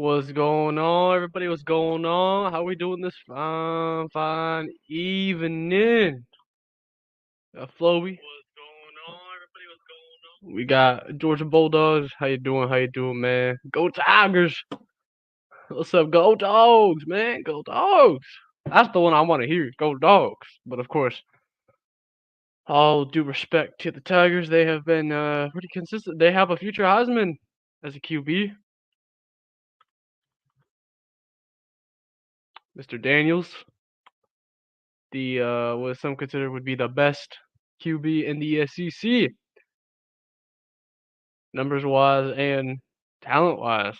What's going on, everybody? What's going on? How we doing this fine evening? Flowy. We got Georgia Bulldogs. How you doing? How you doing, man? Go Tigers! What's up? Go Dogs, man! Go Dogs! That's the one I want to hear. Go Dogs! But of course, all due respect to the Tigers, they have been pretty consistent. They have a future Heisman as a QB, Mr. Daniels. The what some consider would be the best QB in the SEC, numbers wise and talent wise.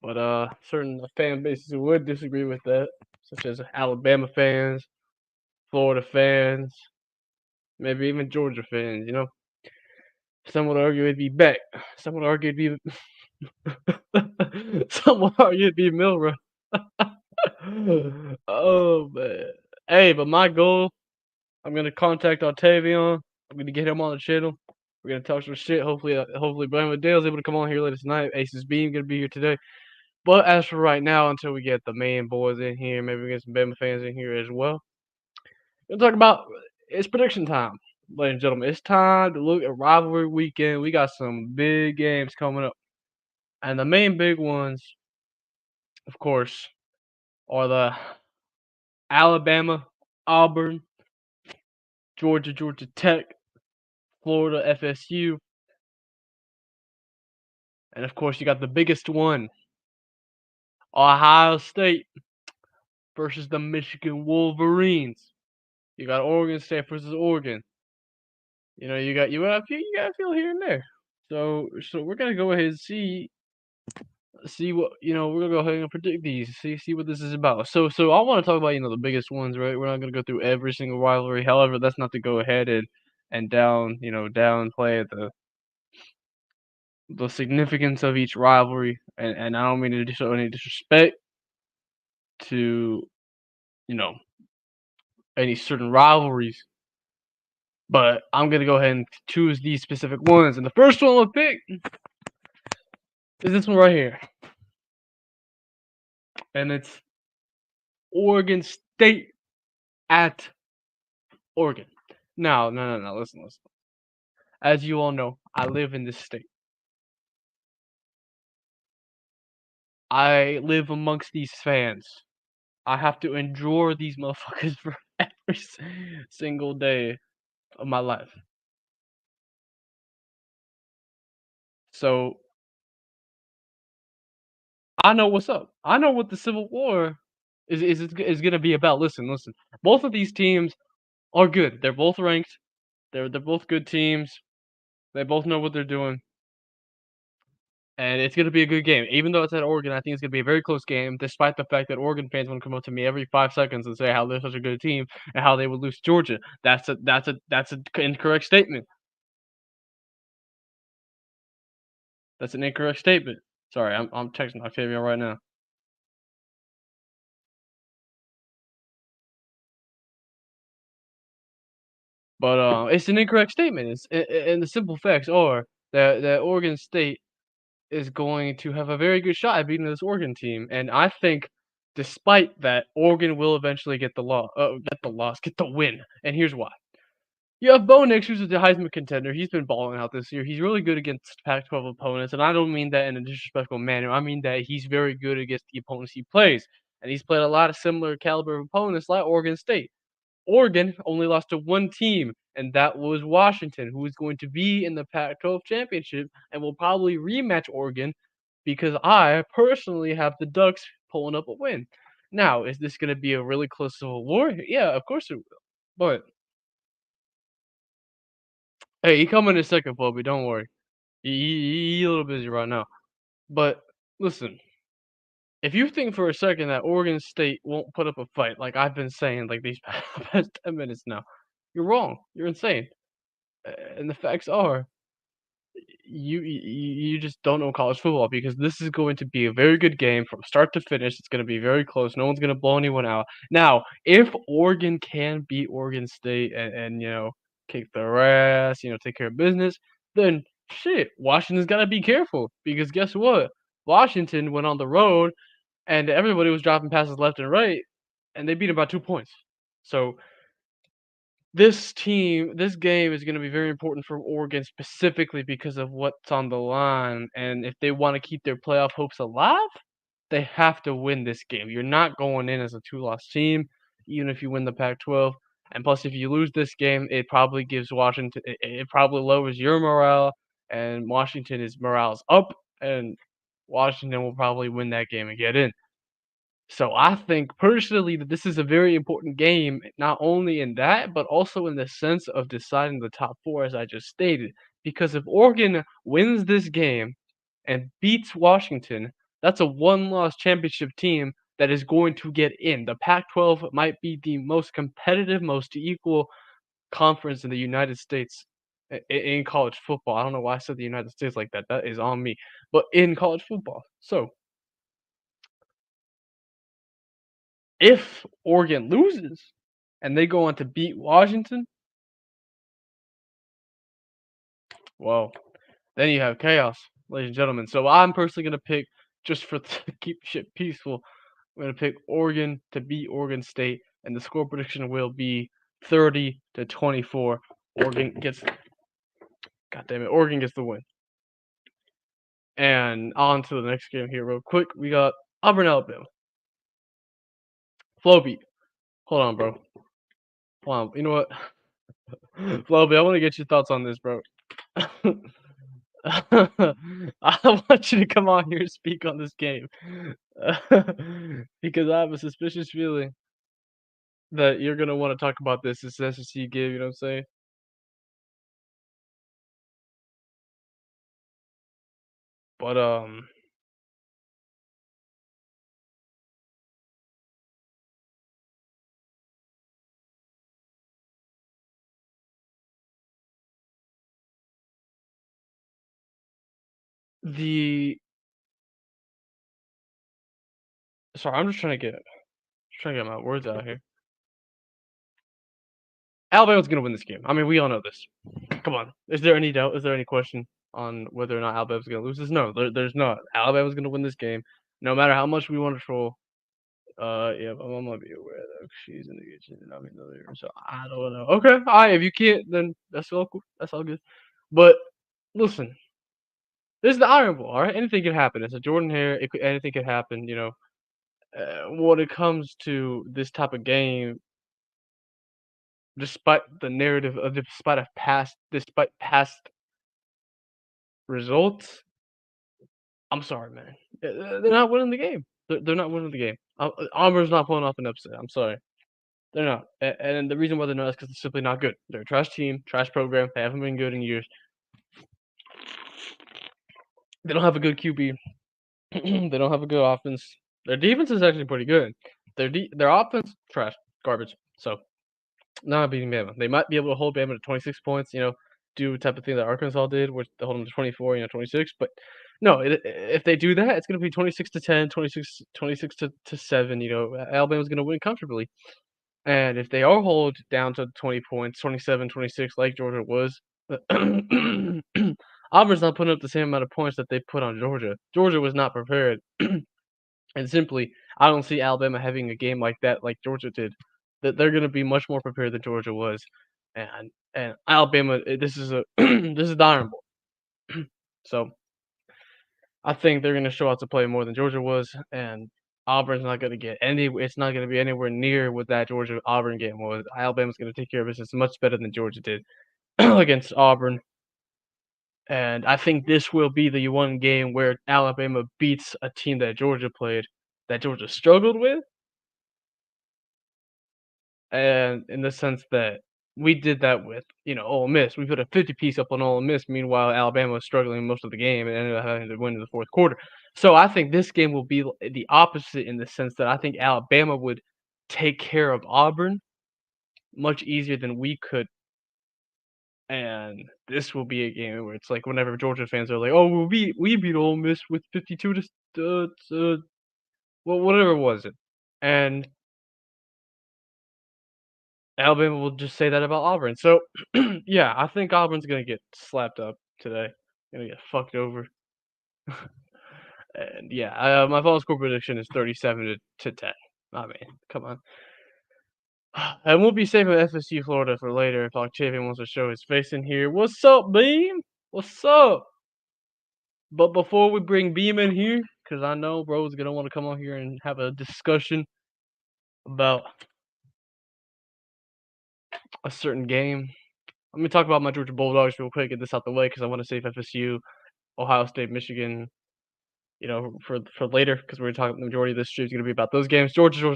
But certain fan bases would disagree with that, such as Alabama fans, Florida fans, maybe even Georgia fans. Some would argue it'd be Beck. Some would argue it'd be some would argue it'd be Milrow. Oh man. Hey, but my goal, I'm gonna contact Octavian. I'm gonna get him on the channel. We're gonna talk some shit. Hopefully, Brian Dale's able to come on here later tonight. Ace's Beam gonna be here today. But as for right now, until we get the main boys in here, maybe we get some Bama fans in here as well. We're gonna talk about it's prediction time, ladies and gentlemen. It's time to look at rivalry weekend. We got some big games coming up, and the main big ones, of course, are the Alabama, Auburn, Georgia Tech, Florida, FSU, and of course you got the biggest one, Ohio State versus the Michigan Wolverines. You got Oregon State versus Oregon. You got a feel here and there. So we're gonna go ahead and see what we're gonna go ahead and predict these. See what this is about. So I want to talk about the biggest ones, right? We're not gonna go through every single rivalry. However, that's not to go ahead and downplay the significance of each rivalry. And I don't mean to show any disrespect to you know any certain rivalries. But I'm gonna go ahead and choose these specific ones. And the first one we'll pick is this one right here. And it's Oregon State at Oregon. Now, no. Listen. As you all know, I live in this state. I live amongst these fans. I have to endure these motherfuckers for every single day of my life. So I know what's up. I know what the Civil War is gonna be about. Listen. Both of these teams are good. They're both ranked. They're both good teams. They both know what they're doing. And it's gonna be a good game. Even though it's at Oregon, I think it's gonna be a very close game, despite the fact that Oregon fans wanna come up to me every 5 seconds and say how they're such a good team and how they would lose to Georgia. That's an incorrect statement. That's an incorrect statement. Sorry, I'm texting Octavia right now. But it's an incorrect statement. And the simple facts are that Oregon State is going to have a very good shot at beating this Oregon team, and I think despite that, Oregon will eventually get the win, and here's why. You have Bo Nix, who's a Heisman contender. He's been balling out this year. He's really good against Pac-12 opponents, and I don't mean that in a disrespectful manner. I mean that he's very good against the opponents he plays, and he's played a lot of similar caliber of opponents like Oregon State. Oregon only lost to one team, and that was Washington, who is going to be in the Pac-12 championship and will probably rematch Oregon because I personally have the Ducks pulling up a win. Now, is this going to be a really close Civil War? Yeah, of course it will. But hey, he coming in a second, Bobby. Don't worry. He a little busy right now. But listen, if you think for a second that Oregon State won't put up a fight, like I've been saying, like these past 10 minutes now, you're wrong. You're insane. And the facts are, you just don't know college football because this is going to be a very good game from start to finish. It's going to be very close. No one's going to blow anyone out. Now, if Oregon can beat Oregon State and kick their ass, take care of business, then shit, Washington's got to be careful because guess what? Washington went on the road, and everybody was dropping passes left and right, and they beat 'em by 2 points. So this game is gonna be very important for Oregon specifically because of what's on the line, and if they wanna keep their playoff hopes alive, they have to win this game. You're not going in as a two-loss team, even if you win the Pac-12, and plus, if you lose this game, it probably gives Washington it probably lowers your morale, and Washington's morale is up, and Washington will probably win that game and get in. So I think personally that this is a very important game, not only in that, but also in the sense of deciding the top 4 as I just stated. Because if Oregon wins this game and beats Washington, that's a one-loss championship team that is going to get in. The Pac-12 might be the most competitive, most equal conference in the United States in college football. I don't know why I said the United States like that. That is on me. But in college football. So if Oregon loses and they go on to beat Washington, well, then you have chaos, ladies and gentlemen. So I'm personally gonna pick just for to keep shit peaceful. I'm gonna pick Oregon to beat Oregon State, and the score prediction will be 30-24. Oregon gets, God damn it, Oregon gets the win. And on to the next game here, real quick. We got Auburn, Alabama. Floby, hold on, bro. Hold on. You know what, Floby, I want to get your thoughts on this, bro. I want you to come on here and speak on this game. Because I have a suspicious feeling that you're gonna wanna talk about this SEC game, you know what I'm saying? But, the sorry, I'm just trying to get my words out here. Alabama's gonna win this game. I mean, we all know this. Come on. Is there any doubt? Is there any question on whether or not Alabama's gonna lose this? No, there's not. Alabama's gonna win this game, no matter how much we wanna troll. Yeah, my mom might be aware that she's in the kitchen and I'm in the living room, so I don't know. Okay, alright, if you can't, then that's all cool. That's all good. But listen, this is the Iron Bowl, alright? Anything can happen. It's a Jordan Hare. Anything can happen. You know, when it comes to this type of game, despite the narrative of despite past results, I'm sorry, man. They're not winning the game. They're not winning the game. Auburn's not pulling off an upset. I'm sorry. They're not, and the reason why they're not is because they're simply not good. They're a trash team, trash program. They haven't been good in years. They don't have a good QB. They don't have a good offense. Their defense is actually pretty good. Their offense trash, garbage. So not beating Bama. They might be able to hold Bama to 26 points. You know, do the type of thing that Arkansas did, which they hold them to 24. 26. But no, if they do that, it's going to be 26-10, 26 to 7. You know, Alabama's going to win comfortably. And if they are held down to 20 points, 27, 26, like Georgia was, Auburn's not putting up the same amount of points that they put on Georgia. Georgia was not prepared. And simply, I don't see Alabama having a game like that like Georgia did. That they're gonna be much more prepared than Georgia was. And Alabama, this is a this is the Iron Bowl. So I think they're gonna show out to play more than Georgia was, and Auburn's not gonna get any. It's not gonna be anywhere near what that Georgia Auburn game was. Alabama's gonna take care of business much better than Georgia did against Auburn, and I think this will be the one game where Alabama beats a team that Georgia played, that Georgia struggled with, and in the sense that we did that with, Ole Miss. We put a 50 piece up on Ole Miss, meanwhile, Alabama was struggling most of the game and ended up having to win in the fourth quarter. So I think this game will be the opposite in the sense that I think Alabama would take care of Auburn much easier than we could. And this will be a game where it's like whenever Georgia fans are like, "Oh, well, we beat Ole Miss with 52 well, whatever it was it," and Alabama will just say that about Auburn. So, yeah, I think Auburn's gonna get slapped up today. Gonna get fucked over. And yeah, my final score prediction is 37-10. I mean, come on. I won't be saving FSU Florida for later if Octavian wants to show his face in here. What's up, Beam? What's up? But before we bring Beam in here, because I know bro's gonna want to come on here and have a discussion about a certain game. Let me talk about my Georgia Bulldogs real quick, get this out the way, because I want to save FSU, Ohio State, Michigan, for later, because we're talking the majority of this stream is gonna be about those games. Georgia,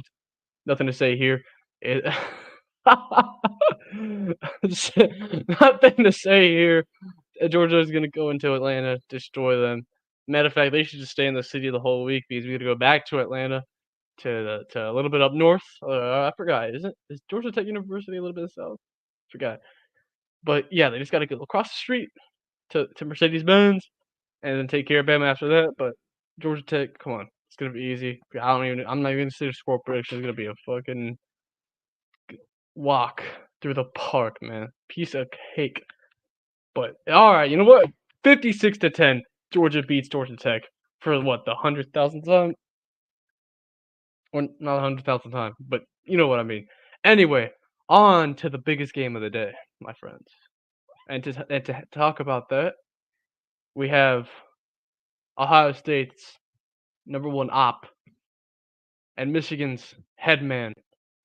nothing to say here. It nothing to say here. Georgia is gonna go into Atlanta, destroy them. Matter of fact, they should just stay in the city the whole week because we got to go back to Atlanta to a little bit up north. I forgot. Is Georgia Tech University a little bit south? Forgot. But yeah, they just got to go across the street to Mercedes Benz and then take care of Bama after that. But Georgia Tech, come on, it's gonna be easy. I'm not even gonna say the score prediction. It's gonna be a fucking walk through the park, man. Piece of cake. But all right, you know what? 56-10, Georgia beats Georgia Tech for what, the 100,000th time? Or not 100,000th time, but you know what I mean. Anyway, on to the biggest game of the day, my friends. And to talk about that, we have Ohio State's #1 op and Michigan's head man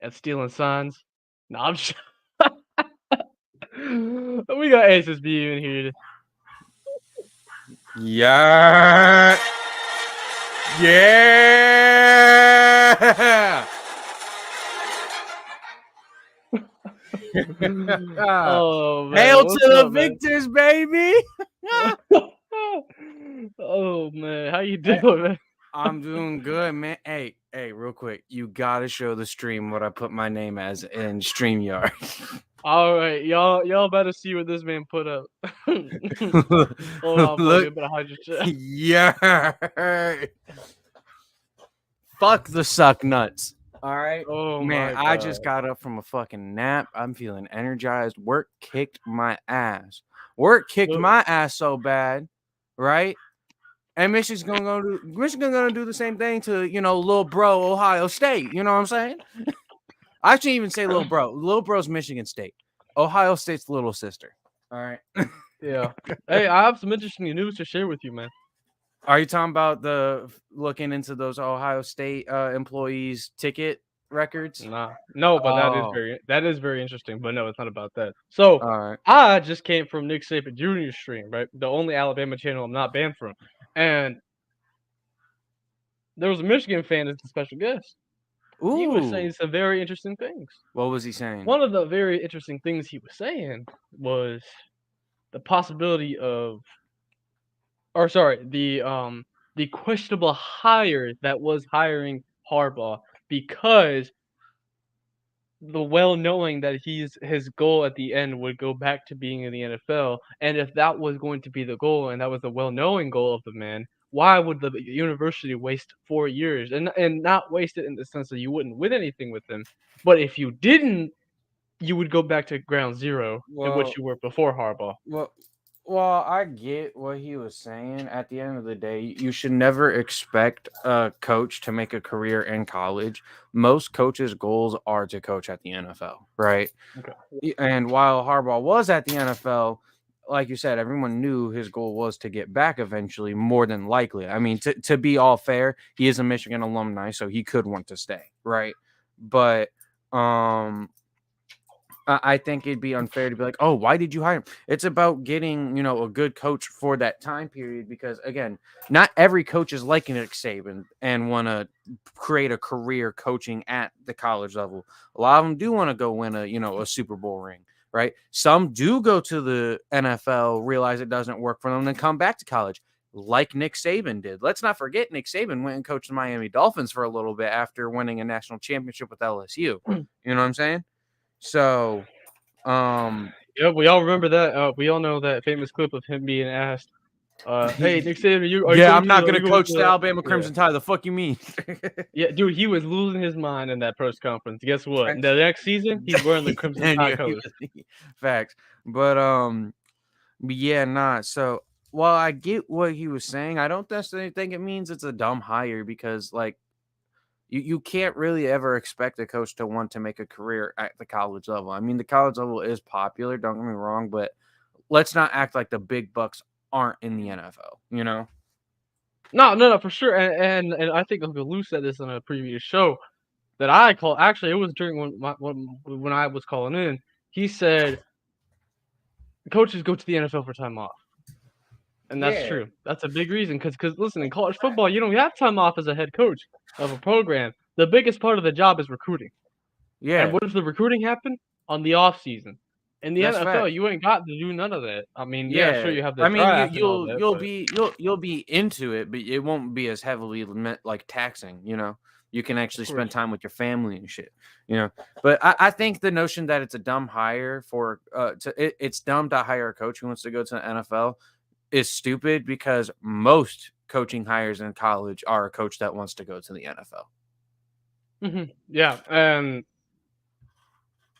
at stealing signs. No, I'm just we got Aces B in here. Yeah. Yeah. Oh man, Hail what's to the up, man? victors, baby. Oh man, how you doing, man? I'm doing good, man. Hey, real quick. You gotta show the stream what I put my name as in StreamYard. All right, y'all better see what this man put up. Hold on, bro. Look. You better hide your shit. Yeah. Fuck the suck nuts. All right. Oh Man, my I just god. got up from a fucking nap. I'm feeling energized. Work kicked my ass. Work kicked Look, my ass so bad, right? And Michigan's gonna do the same thing to little bro Ohio State. You know what I'm saying? I shouldn't even say little bro. Little bro's Michigan State. Ohio State's little sister. All right. yeah. Hey, I have some interesting news to share with you, man. Are you talking about looking into those Ohio State employees' ticket records? Nah, no, but Oh, that is very interesting. But no, it's not about that. So all right. I just came from Nick Saban Jr. stream, right? The only Alabama channel I'm not banned from, and there was a Michigan fan as a special guest. He was saying Ooh, some very interesting things. what was he saying? One of the very interesting things he was saying was the possibility of, or sorry, the questionable hire that was hiring Harbaugh because the well knowing that his goal at the end would go back to being in the NFL, and if that was going to be the goal and that was the well knowing goal of the man, why would the university waste 4 years and not waste it in the sense that you wouldn't win anything with him, but if you didn't, you would go back to ground zero in which Well, you were before Harbaugh. well, well, I get what he was saying. At the end of the day, you should never expect a coach to make a career in college. Most coaches' goals are to coach at the NFL, right? Okay. And while Harbaugh was at the NFL, like you said, everyone knew his goal was to get back eventually, more than likely. I mean, to be all fair, he is a Michigan alumni, so he could want to stay, right? But I think it'd be unfair to be like, oh, why did you hire him? It's about getting, a good coach for that time period because, again, not every coach is like Nick Saban and want to create a career coaching at the college level. A lot of them do want to go win a Super Bowl ring, right? Some do go to the NFL, realize it doesn't work for them, then come back to college like Nick Saban did. Let's not forget Nick Saban went and coached the Miami Dolphins for a little bit after winning a national championship with LSU. You know what I'm saying? So, Yeah, we all remember that. We all know that famous clip of him being asked, "Hey, Nick Saban, are you yeah, going I'm not to gonna coach the Alabama Yeah, Crimson Tide. The fuck you mean? yeah, dude, he was losing his mind in that press conference. Guess what? The next season, he's wearing the Crimson And Tide colors. facts, but yeah, nah. So while I get what he was saying, I don't necessarily think it means it's a dumb hire because like you can't really ever expect a coach to want to make a career at the college level. I mean, the college level is popular, don't get me wrong, but let's not act like the big bucks aren't in the NFL, you know? No, for sure, and I think Uncle Lou said this on a previous show that I call actually, it was during when I was calling in. He said, "Coaches go to the NFL for time off." And that's Yeah. true. That's a big reason, because listen, in college football, you don't have time off as a head coach of a program. The biggest part of the job is recruiting. And Yeah. what does the recruiting happen? On the off season. In the That's NFL, fact. you ain't got to do none of that. I mean, yeah, sure, Yeah. you have the I mean, draft and all that, you'll but be you'll be into it, but it won't be as heavily like taxing, you know. You can of actually spend course. time with your family and shit, you know. But I think the notion that it's a dumb hire for it's dumb to hire a coach who wants to go to the NFL is stupid because most coaching hires in college are a coach that wants to go to the NFL. Mhm. Yeah, and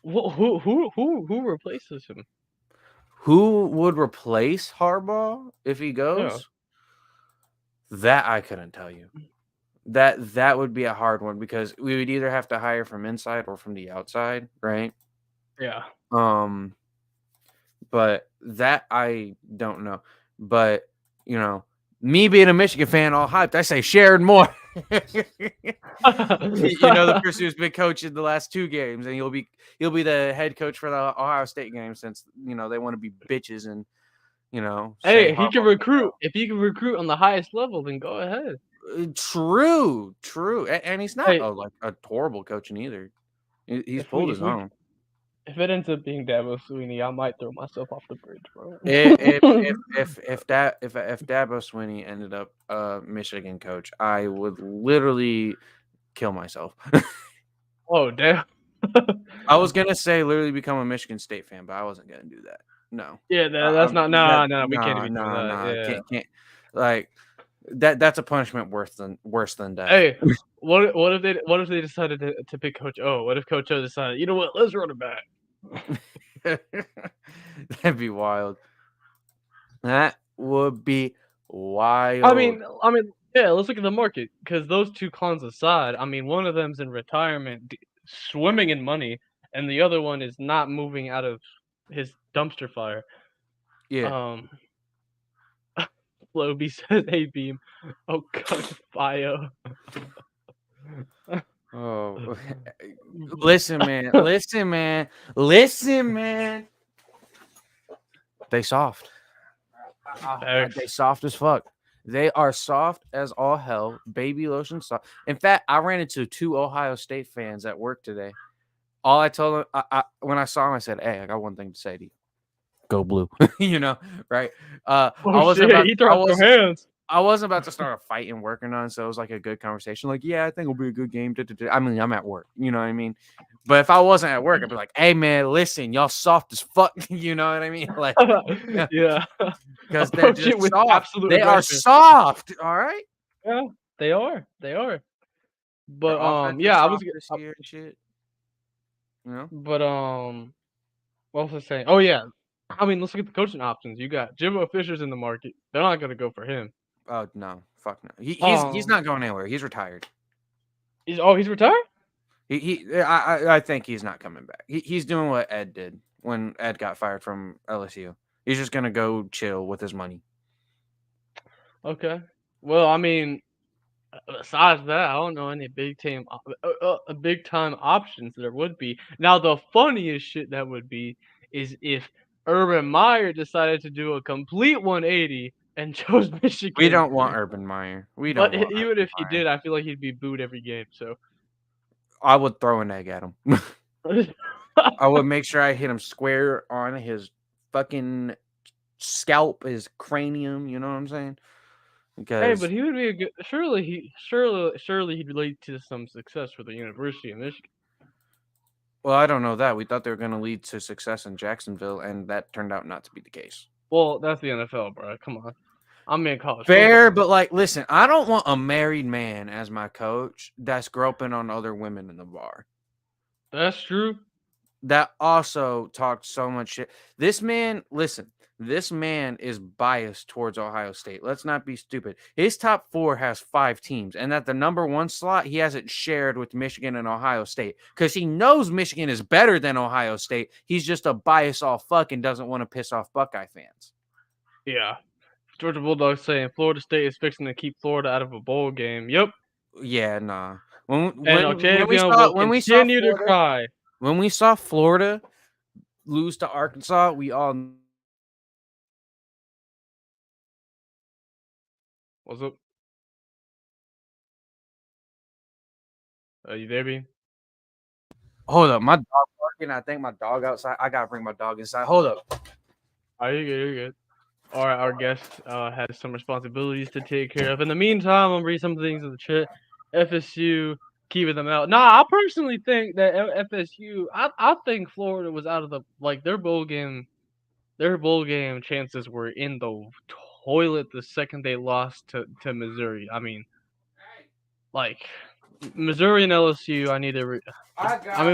who replaces him? Who would replace Harbaugh if he Yeah. goes? That I couldn't tell you. That would be a hard one because we would either have to hire from inside or from the outside, right? Yeah. Um, but that I don't know. But you know, me being a Michigan fan, all hyped, I say Sharon Moore. You know, the person who's been coaching the last 2 games, and he'll be the head coach for the Ohio State game since you know they want to be bitches and say Hey, he can Harbaugh can recruit. If he can recruit on the highest level, then go ahead. go. True, and he's not Hey, like a horrible coaching either. He's if pulled we if his we own. if it ends up being Dabo Sweeney, I might throw myself off the bridge, bro. If Dabo Swinney ended up Michigan coach, I would literally kill myself. Oh, damn. I was gonna say literally become a Michigan State fan, but I wasn't gonna do that. No, Yeah, that's not that no, we can't no even do no that, no yeah. can't like that's a punishment worse than death. Hey, what if they decided to pick Coach O? What if Coach O decided, "You know what? Let's run it back." That'd be wild. That would be I wild. mean I mean, yeah, let's look at the market, because those 2 clowns aside, I mean, one of them's in retirement d swimming in money, and the other one is not moving out of his dumpster fire. Yeah. Um, Floby says, "Hey, Beam." Oh, God, bio. Oh, listen, man. Listen, man. Listen, man. They soft. They Facts. soft as fuck. They are soft as all hell. Baby lotion soft. In fact, I ran into 2 Ohio State fans at work today. All I told them, when I saw them, I said, "Hey, I got one thing to say to you. Go blue." You know, right? Oh, shit, he threw up their hands. I wasn't about to start a fight and working on, so it was like a good conversation. Like, yeah, I think it'll be a good game. Da, da, da. I mean, I'm at work, you know what I mean? But if I wasn't at work, I'd be like, "Hey, man, listen, y'all soft as fuck." You know what I mean? Like, Yeah. because they're Approach it just with soft. absolute They are aggression. soft. All right. Yeah, they are. Their But, offense is yeah, soft this year and shit. You know? but, what was I saying? Oh, yeah. I mean, let's look at the coaching options. You got Jimbo Fisher's in the market. They're not gonna go for him. Oh no, fuck no. He's Um, not going anywhere. He's retired. he's retired? I think he's not coming back. He's doing what Ed did when Ed got fired from LSU. He's just gonna go chill with his money. Okay. Well, I mean, besides that, I don't know any big time options there would be. Now, the funniest shit that would be is if Urban Meyer decided to do a complete 180 and chose We Michigan. don't want Urban Meyer. We But don't want even Urban if he Meyer. did, I feel like he'd be booed every game. So, I would throw an egg at him. I would make sure I hit him square on his fucking scalp, his cranium. You know what I'm saying? hey, Because but he would be a good. Surely he'd lead to some success for the University of Michigan. well, I don't know that. We thought they were going to lead to success in Jacksonville, and that turned out not to be the case. Well, that's the NFL, bro. Come on, I'm in college Fair, football. but like, listen, I don't want a married man as my coach that's groping on other women in the bar. That's true. That also talked so much shit. This man, listen, This man is biased towards Ohio State. Let's not be stupid. His top 4 has 5 teams, and at the number 1 slot, he has it shared with Michigan and Ohio State because he knows Michigan is better than Ohio State. He's just a bias all fuck and doesn't want to piss off Buckeye fans. Yeah. Georgia Bulldogs saying Florida State is fixing to keep Florida out of a bowl game. Yep. Yeah, nah. When And Octavian will continue to cry. when we saw Florida lose to Arkansas, we all What's up? Are you there, B? hold up. My dog barking. I think my dog outside. I gotta bring my dog inside. Hold up. Are you good? You're good. Our guest has some responsibilities to take care of. In the meantime, I'm reading some things in the chat. FSU keeping them out. Nah, I personally think that FSU. I think Florida was out of the their bowl game. Their bowl game chances were in the toilet the second they lost to Missouri. I mean, like Missouri and LSU.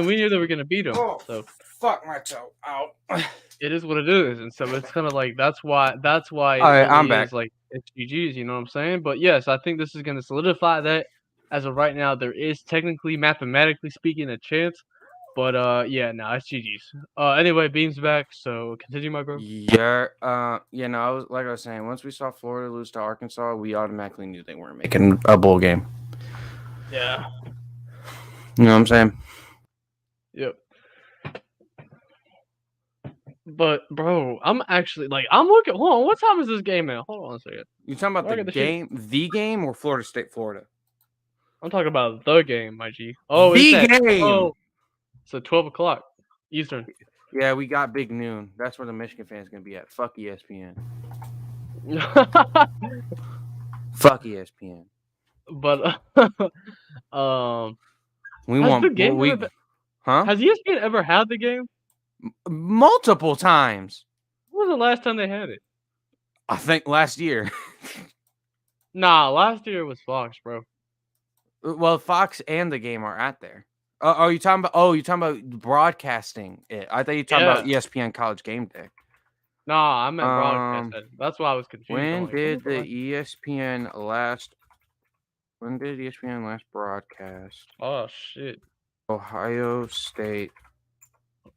We knew they were gonna beat them. So fuck my toe out. it is what it is, and so it's kind of like that's why it Alright, I'm only back. is like SGGs. You know what I'm saying? But yes, I think this is gonna solidify that. As of right now, there is technically, mathematically speaking, a chance. But yeah, no, SGGs. Anyway, Beam's back, so continue, my bro. Yeah, I was saying, once we saw Florida lose to Arkansas, we automatically knew they weren't making a bowl game. Yeah. You know what I'm saying? Yep. But bro, I'm actually I'm looking. Hold on, what time is this game at? Hold on a second. You talking about Where I the got the shit? game, or Florida State, Florida? I'm talking about the game, my G. Oh, it's The at game. So 12 o'clock Eastern. Yeah, we got big noon. That's where the Michigan fans gonna be at. Fuck ESPN. Fuck ESPN. But We has want the game huh? has ESPN ever had the game? Multiple times. When was the last time they had it? I think last year. Nah, last year was Fox, bro. Well, Fox and the game are at there. Are you talking about? Oh, you're talking about broadcasting it. I thought you were talking about ESPN College Game Day. Nah, I meant broadcast. That's why I was confused. When did ESPN last broadcast? Oh shit. Ohio State.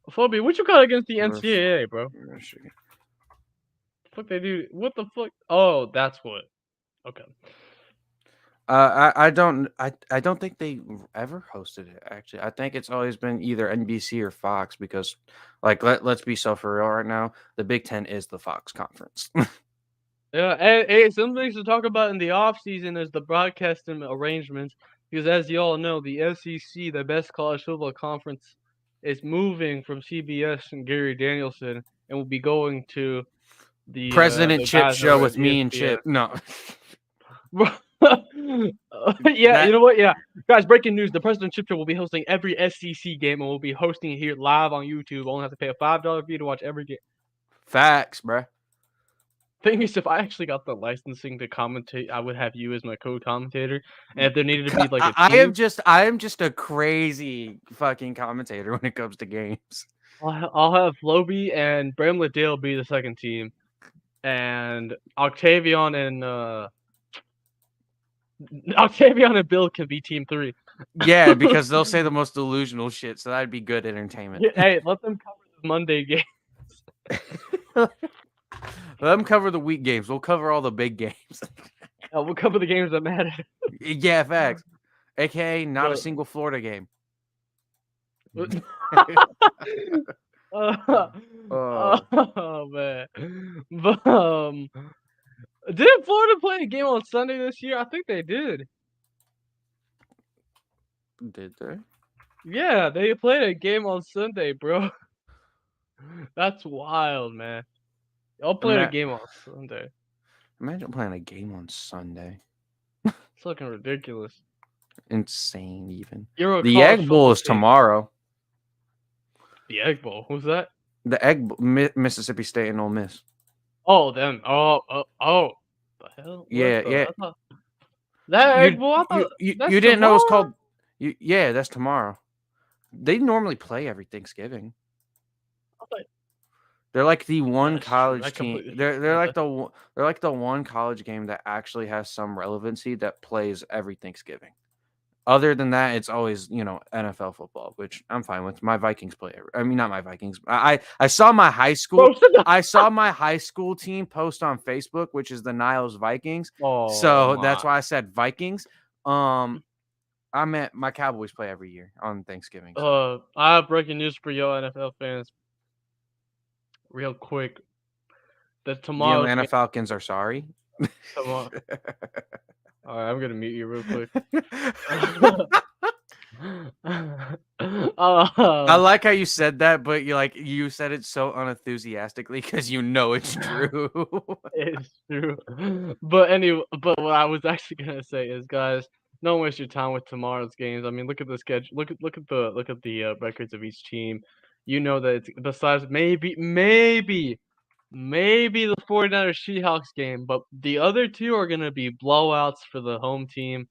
Phoebe, what you got against the NCAA, bro? Michigan. Fuck they do. What the fuck? Oh, that's what. Okay. I don't think they ever hosted it. Actually, I think it's always been either NBC or Fox because, let's be so for real right now. The Big Ten is the Fox conference. Yeah, hey, some things to talk about in the off season is the broadcasting arrangements because, as you all know, the SEC, the best college football conference, is moving from CBS and Gary Danielson and will be going to the President Chip guys show over with at me and ESPN. Chip. No. Yeah, you know what? Yeah, guys, breaking news: the President Chip Show will be hosting every SEC game, and we'll be hosting it here live on YouTube. Only have to pay a $5 fee to watch every game. Facts, bruh. Thing is, if I actually got the licensing to commentate, I would have you as my co-commentator. And if there needed to be a team, I am just a crazy fucking commentator when it comes to games. I'll have Floby and Bramlett Dale be the second team, and Octavian and Bill can be team 3. Yeah, because they'll say the most delusional shit, so that'd be good entertainment. Yeah, hey, let them cover the Monday game. Let them cover the week games. We'll cover all the big games. We'll cover the games that matter. Yeah, facts. AKA not a single Florida game. Oh man. But did Florida play a game on Sunday this year? I think they did. Did they? Yeah, they played a game on Sunday, bro. That's wild, man. Y'all played a game on Sunday. Imagine playing a game on Sunday. It's looking ridiculous. Insane, even. The Egg Bowl is tomorrow. The Egg Bowl? Who's that? The Egg Bowl, Mississippi State and Ole Miss. Oh, them. Oh. The hell? Yeah. That Egg Bowl? You didn't know it was called... Yeah, that's tomorrow. They normally play every Thanksgiving. They're like the one That's true. I college team. completely They're forgot they're about like that. they're like the one college game that actually has some relevancy that plays every Thanksgiving. Other than that, it's always, NFL football, which I'm fine with. My Vikings play. I mean, not my Vikings. I saw my high school. Bro, sit down. I saw my high school team post on Facebook, which is the Niles Vikings. Oh So that's my. why I said Vikings. Um, I meant my Cowboys play every year on Thanksgiving. So I have breaking news for y'all NFL fans, real quick. That the tomorrow's Atlanta game. Falcons are sorry. Tomorrow. All right, I'm gonna mute you real quick. I um, like how you said that, but you said it so unenthusiastically because you know it's true. it's true. But anyway, but what I was actually gonna say is, guys, don't waste your time with tomorrow's games. I mean, look at the schedule. Look at the records of each team. You know that it's besides maybe the 49ers Seahawks game, but the other two are gonna be blowouts for the home team.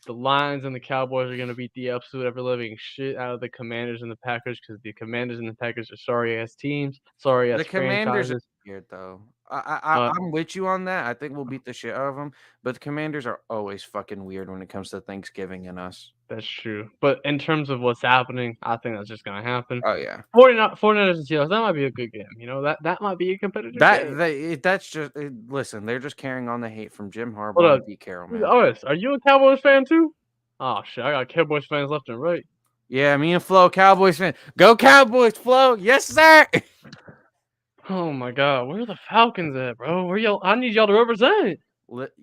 The Lions and the Cowboys are gonna beat the absolute ever living shit out of the Commanders and the Packers because the Commanders and the Packers are sorry ass teams, sorry The ass Commanders are franchises. weird though. I Uh, I'm with you on that. I think we'll beat the shit out of them, but the Commanders are always fucking weird when it comes to Thanksgiving and us. that's true. But in terms of what's happening, I think that's just gonna happen. Oh yeah. 49ers and Seahawks, that might be a good game. That might be a competitive That game. they that's just listen, they're just carrying on the hate from Jim Hold Harbaugh up. and Pete Carroll, Who's man. Otis? Are you a Cowboys fan too? Oh shit, I got Cowboys fans left and right. Yeah, me and Flo Cowboys fan. Go Cowboys, Flo. Yes, sir. Oh my god, where are the Falcons at, bro? Where y'all? I need y'all to represent.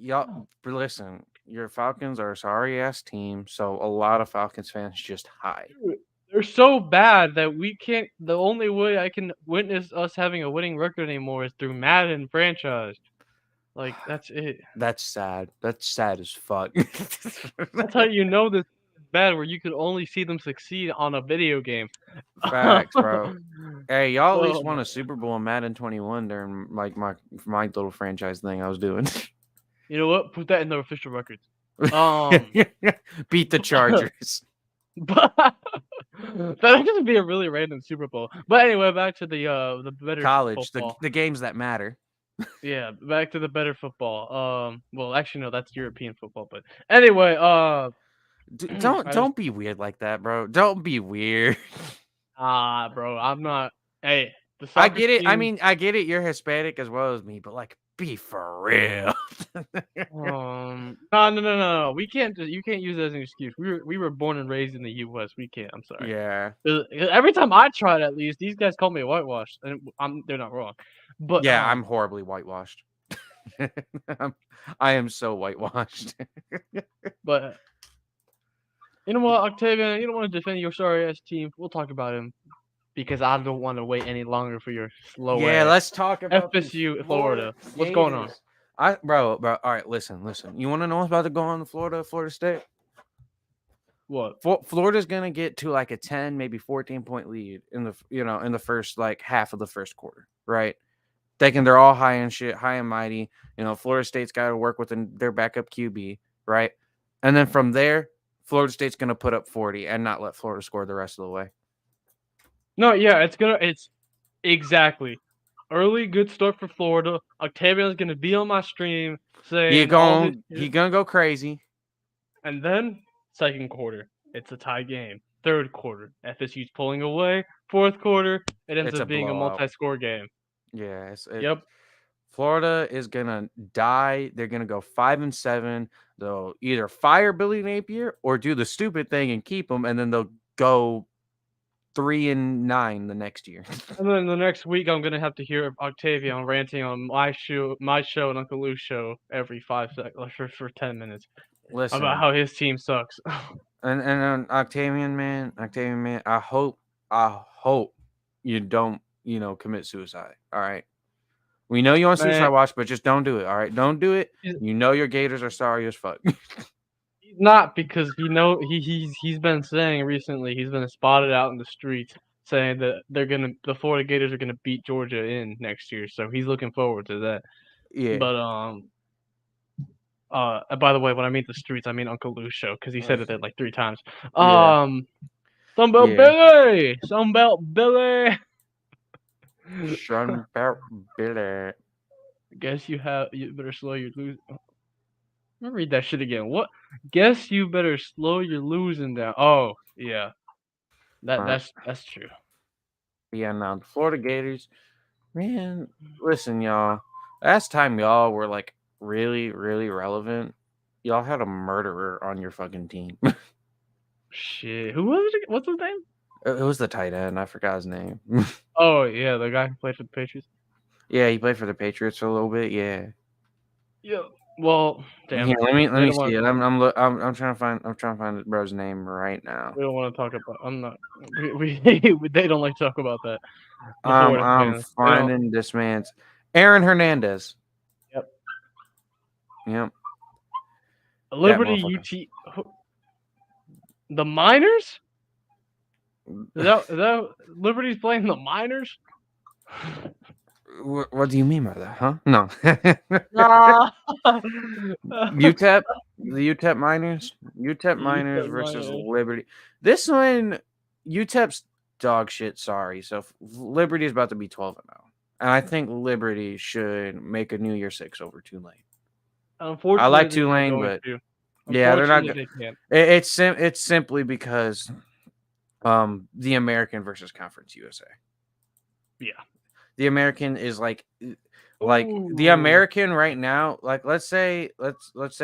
Y'all listen, your Falcons are a sorry ass team, so a lot of Falcons fans just hide. Dude, they're so bad that we can't. The only way I can witness us having a winning record anymore is through Madden franchise. Like that's it. That's sad. That's sad as fuck. That's how you know this is bad, where you could only see them succeed on a video game. Facts, bro. Hey, y'all at least Oh won my! a Super Bowl in Madden 21 during like my little franchise thing I was doing. You know what? Put that in the official records. Um, Beat the Chargers. but that'd just be a really random Super Bowl. But anyway, back to the better College, the football. the games that matter. Yeah, back to the better football. Well, actually, no, that's European football. But anyway, Don't I just don't be weird like that, bro. Don't be weird. bro, I'm not. Hey, the I soccer get it. I team. mean, I get it. You're Hispanic as well as me, but like, be for real. No, no, no, no, no. We can't. You can't use that as an excuse. We were born and raised in the U.S. We can't. I'm sorry. Yeah. Every time I try it, at least these guys call me whitewashed, and they're not wrong. But Yeah, I'm horribly whitewashed. I am so whitewashed. but you know what, Octavian? You don't want to defend your sorry ass team. We'll talk about him because I don't want to wait any longer for your slow Yeah, ass. let's talk about these FSU, Florida Florida. What's going on? Gators. Bro. All right, listen. You want to know what's about to go on in Florida State? What? Florida's gonna get to like a 10, maybe 14-point lead in the first like half of the first quarter, right? Thinking they're all high and shit, high and mighty. Florida State's got to work with their backup QB, right? And then from there, Florida State's gonna put up 40 and not let Florida score the rest of the way. No, yeah, it's exactly. Early good start for Florida. Octavian's gonna be on my stream saying all his He shit. gonna go crazy. And then second quarter, it's a tie game. Third quarter, FSU's pulling away. Fourth quarter, it ends It's a up being a blowout. multi-score game. Yeah, Yep. Florida is gonna die. They're gonna go 5-7. They'll either fire Billy Napier or do the stupid thing and keep him, and then they'll go 3-9 the next year. And then the next week, I'm gonna have to hear Octavian ranting on my show, and Uncle Lou's show every 5 seconds for 10 minutes about Listen, how his team sucks. and Octavian man, I hope you don't commit suicide. All right, we know you on suicide Man, watch, but just don't do it. All right, don't do it. he's Your Gators are sorry as fuck. not because he's been saying recently he's been spotted out in the streets saying that the Florida Gators are gonna beat Georgia in next year, so he's looking forward to that. Yeah. But by the way, when I mean the streets, I mean Uncle Lou's show because he said it there like 3 times. Yeah. Sunbelt Yeah. Billy, Sunbelt Billy. Sean Billy. Guess you better slow your lose. Let me read that shit again. What? Guess you better slow your losing down. Oh yeah, All right. that's true. Yeah, now the Florida Gators, man. Listen, y'all. Last time y'all were like really, really relevant, y'all had a murderer on your fucking team. Shit, who was it? What's his name? It was the tight end. I forgot his name. Oh yeah, the guy who played for the Patriots. Yeah, he played for the Patriots for a little bit. Yeah. Yeah. Well, damn Here, it. let They me don't see want. it. I'm trying to find the bro's name right now. We don't want to talk about. I'm not. They don't like to talk about that. The Florida I'm fans. They don't. finding this man's Aaron Hernandez. Yep. Yep, that Liberty motherfucker. UT. The Miners? Is that Liberty's playing the Miners? What do you mean by that? Huh? No. Ah. UTEP, the UTEP Miners, UTEP You Miners said versus Miners. Liberty. This one, UTEP's dog shit. Sorry, so Liberty is about to be 12-0, and I think Liberty should make a New Year Six over Tulane. I like Unfortunately, they're not Tulane, going but to. yeah, they're not. Unfortunately, they can't. It's simply because the American versus Conference USA. Yeah. The American is like the Ooh. American right now, like let's say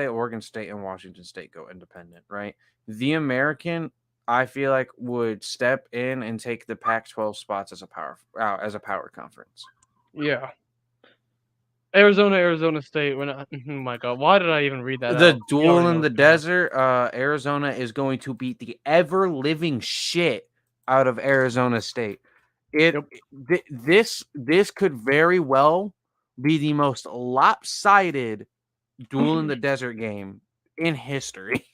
Oregon State and Washington State go independent, right? The American, I feel like, would step in and take the Pac-12 spots as a power conference. Yeah. Arizona State. When oh my god, why did I even read that The out? You duel already in know the what's going on. desert, Arizona is going to beat the ever living shit out of Arizona State. It Yep. this could very well be the most lopsided duel in the desert game in history.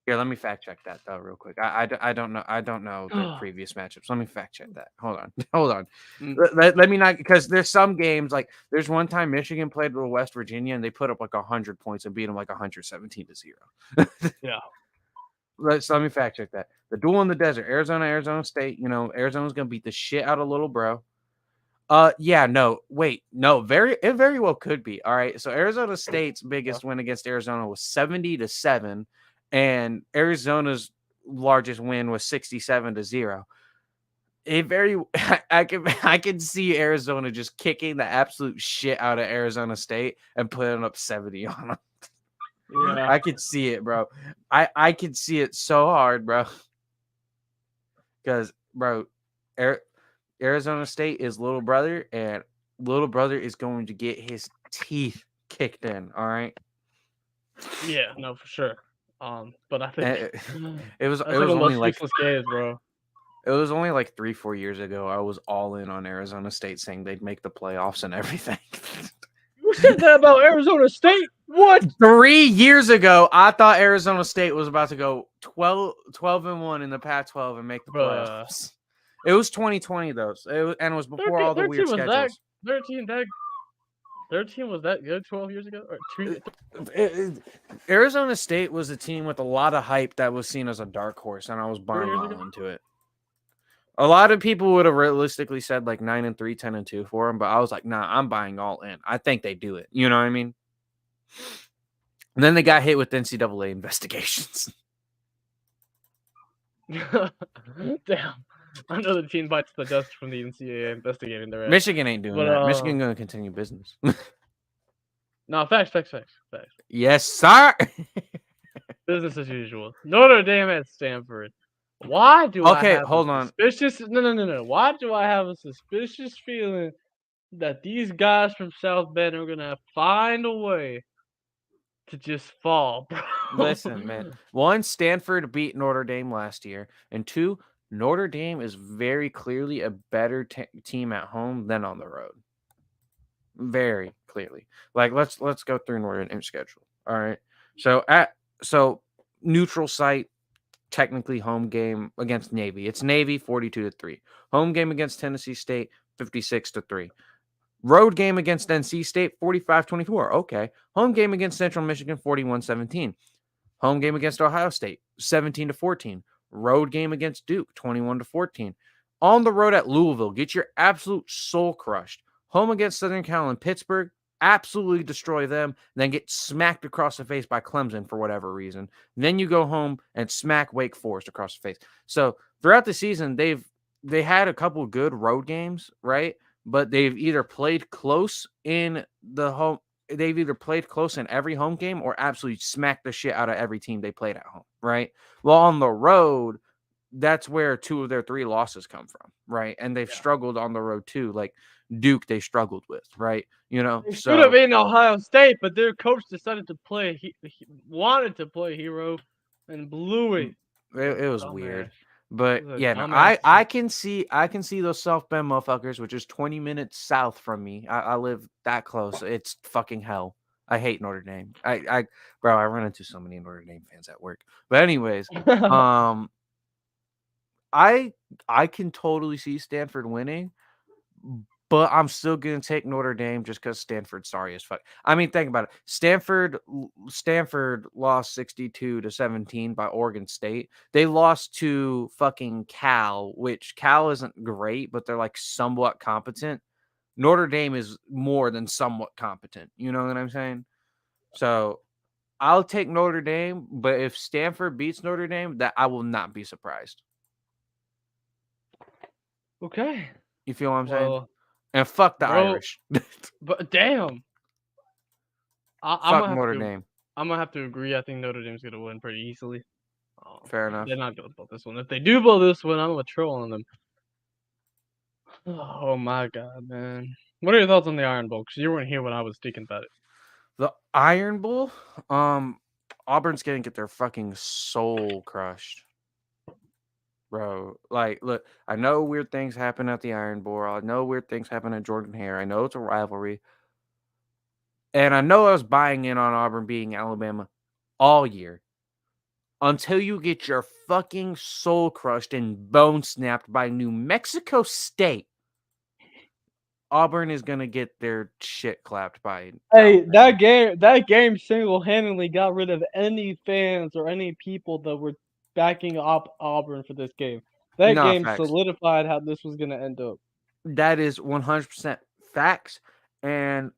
Here, let me fact check that though, real quick. I don't know the previous matchups. Let me fact check that. Hold on, hold on. Mm, Let me not, because there's some games, like there's one time Michigan played with West Virginia and they put up like 100 points and beat them like 117-0. yeah. Let me fact check that. The duel in the desert, Arizona State. You know, Arizona's gonna beat the shit out of little bro. Yeah, no, wait, no, it very well could be. All right, so Arizona State's Yeah. biggest win against Arizona was 70-7, and Arizona's largest win was 67-0. It very, I can see Arizona just kicking the absolute shit out of Arizona State and putting up 70 on them. Yeah. I could see it, bro. I could see it so hard, bro. Because, bro, Arizona State is little brother, and little brother is going to get his teeth kicked in. All right. Yeah. No, for sure. But I think And it was that's like the only most like useless games, bro. 3-4 years ago. I was all in on Arizona State, saying they'd make the playoffs and everything. You said that about Arizona State? What? 3 years ago, I thought Arizona State was about to go 12-1 in the Pac-12 and make the Bruh. playoffs. It was 2020 though, and it was before all the 13 weird was that schedules. 13 that 13 was that good 12 years ago or Arizona State was a team with a lot of hype that was seen as a dark horse, and I was 3 buying years ago? all into it. A lot of people would have realistically said like 9-3, 10-2 for them, but I was like, nah, I'm buying all in. I think they do it. You know what I mean? And then they got hit with NCAA investigations. Damn. Another team bites the dust from the NCAA investigating their ass. Michigan ain't doing But that. Michigan gonna continue business. no, facts. Yes, sir. Business as usual. Notre Dame at Stanford. Why do I Okay, have a hold on. suspicious no. Why do I have a suspicious feeling that these guys from South Bend are gonna find a way to just fall, bro? Listen, man. One, Stanford beat Notre Dame last year, and two, Notre Dame is very clearly a better team at home than on the road. Very clearly. Like let's go through Notre Dame's schedule. All right. So neutral site, technically home game against Navy. It's Navy 42-3. Home game against Tennessee State 56-3. Road game against NC State 45-24. Okay. Home game against Central Michigan 41-17. Home game against Ohio State 17-14. Road game against Duke 21-14. On the road at Louisville, get your absolute soul crushed. Home against Southern Cal and Pittsburgh, absolutely destroy them, then get smacked across the face by Clemson for whatever reason. Then you go home and smack Wake Forest across the face. So throughout the season, they had a couple good road games, right? But they've either played close in the home. They've either played close in every home game or absolutely smacked the shit out of every team they played at home, right? Well, on the road, that's where 2 of their 3 losses come from, right? And they've Yeah. struggled on the road too. Like Duke, they struggled with, right? They should have So beaten Ohio State, but their coach decided to play. He wanted to play hero, and blew it. He's a it was weird. dumbass. But He's a yeah, no, dumbass. I can see those South Bend motherfuckers, which is 20 minutes south from me. I live that close. It's fucking hell. I hate Notre Dame. Bro, I run into so many Notre Dame fans at work. But anyways, um, I I can totally see Stanford winning, but I'm still gonna take Notre Dame just because Stanford's sorry as fuck. I mean, think about it. Stanford lost 62-17 by Oregon State. They lost to fucking Cal, which Cal isn't great, but they're like somewhat competent. Notre Dame is more than somewhat competent. You know what I'm saying? So I'll take Notre Dame, but if Stanford beats Notre Dame, that I will not be surprised. Okay. You feel what I'm saying? Well, And fuck the bro, Irish. but damn, I'm Fuck gonna have Notre to. Dame. I'm gonna have to agree. I think Notre Dame's gonna win pretty easily. Fair They're enough. not gonna blow this one. If they do blow this one, I'm gonna troll on them. Oh my god, man. What are your thoughts on the Iron Bowl? Because you weren't here when I was speaking about it. The Iron Bowl, Auburn's gonna get their fucking soul crushed, bro. Like, look, I know weird things happen at the Iron Bowl. I know weird things happen at Jordan Hare. I know it's a rivalry, and I know I was buying in on Auburn beating Alabama all year until you get your fucking soul crushed and bone snapped by New Mexico State. Auburn is gonna get their shit clapped by Hey, Alabama. that game single-handedly got rid of any fans or any people that were backing up Auburn for this game. That Nah, game facts. solidified how this was gonna end up. That is 100% facts. And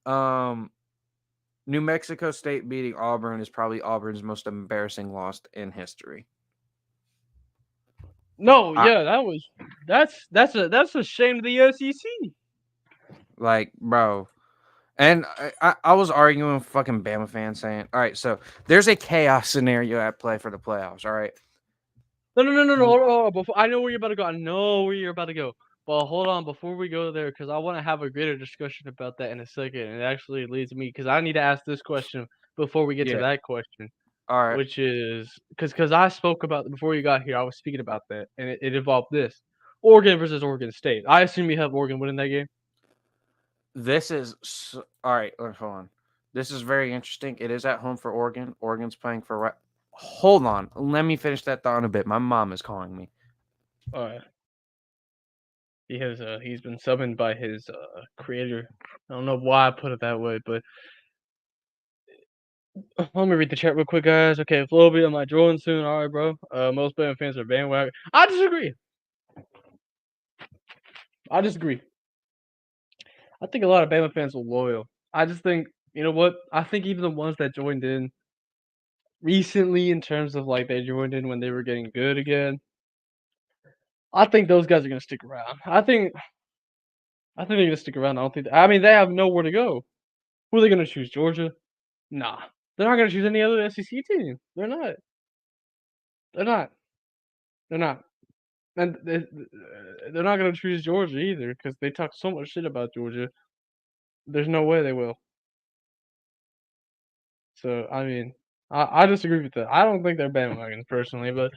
New Mexico State beating Auburn is probably Auburn's most embarrassing loss in history. No, I yeah, that's a shame to the SEC. like, bro. And I was arguing with fucking Bama fans saying, all right, so there's a chaos scenario at play for the playoffs. All right. No, no, no, no, no. Hold on, hold on. Before I know where you're about to go. I know where you're about to go. But hold on, before we go there, because I want to have a greater discussion about that in a second. And it actually leads me, because I need to ask this question before we get to Yeah. that question, All right. which is because I spoke about before you got here. I was speaking about that, and it involved this: Oregon versus Oregon State. I assume you have Oregon winning that game. This is all right. Hold on. This is very interesting. It is at home for Oregon. Oregon's playing for. Hold on. Let me finish that thought in a bit. My mom is calling me. All right. He's been summoned by his creator. I don't know why I put it that way, but let me read the chat real quick, guys. Okay, Flowbee, am I drawing soon? All right, bro. Most Bama fans are bandwagon. I disagree. I disagree. I think a lot of Bama fans are loyal. I just think, you know what? I think even the ones that joined in recently, in terms of like they joined in when they were getting good again, I think those guys are gonna stick around. I think they're gonna stick around. I don't think. I mean, they have nowhere to go. Who are they gonna choose? Georgia? Nah, they're not gonna choose any other SEC team. They're not. They're not. They're not. And they're not gonna choose Georgia either because they talk so much shit about Georgia. There's no way they will. So I mean, I disagree with that. I don't think they're bandwagons personally, but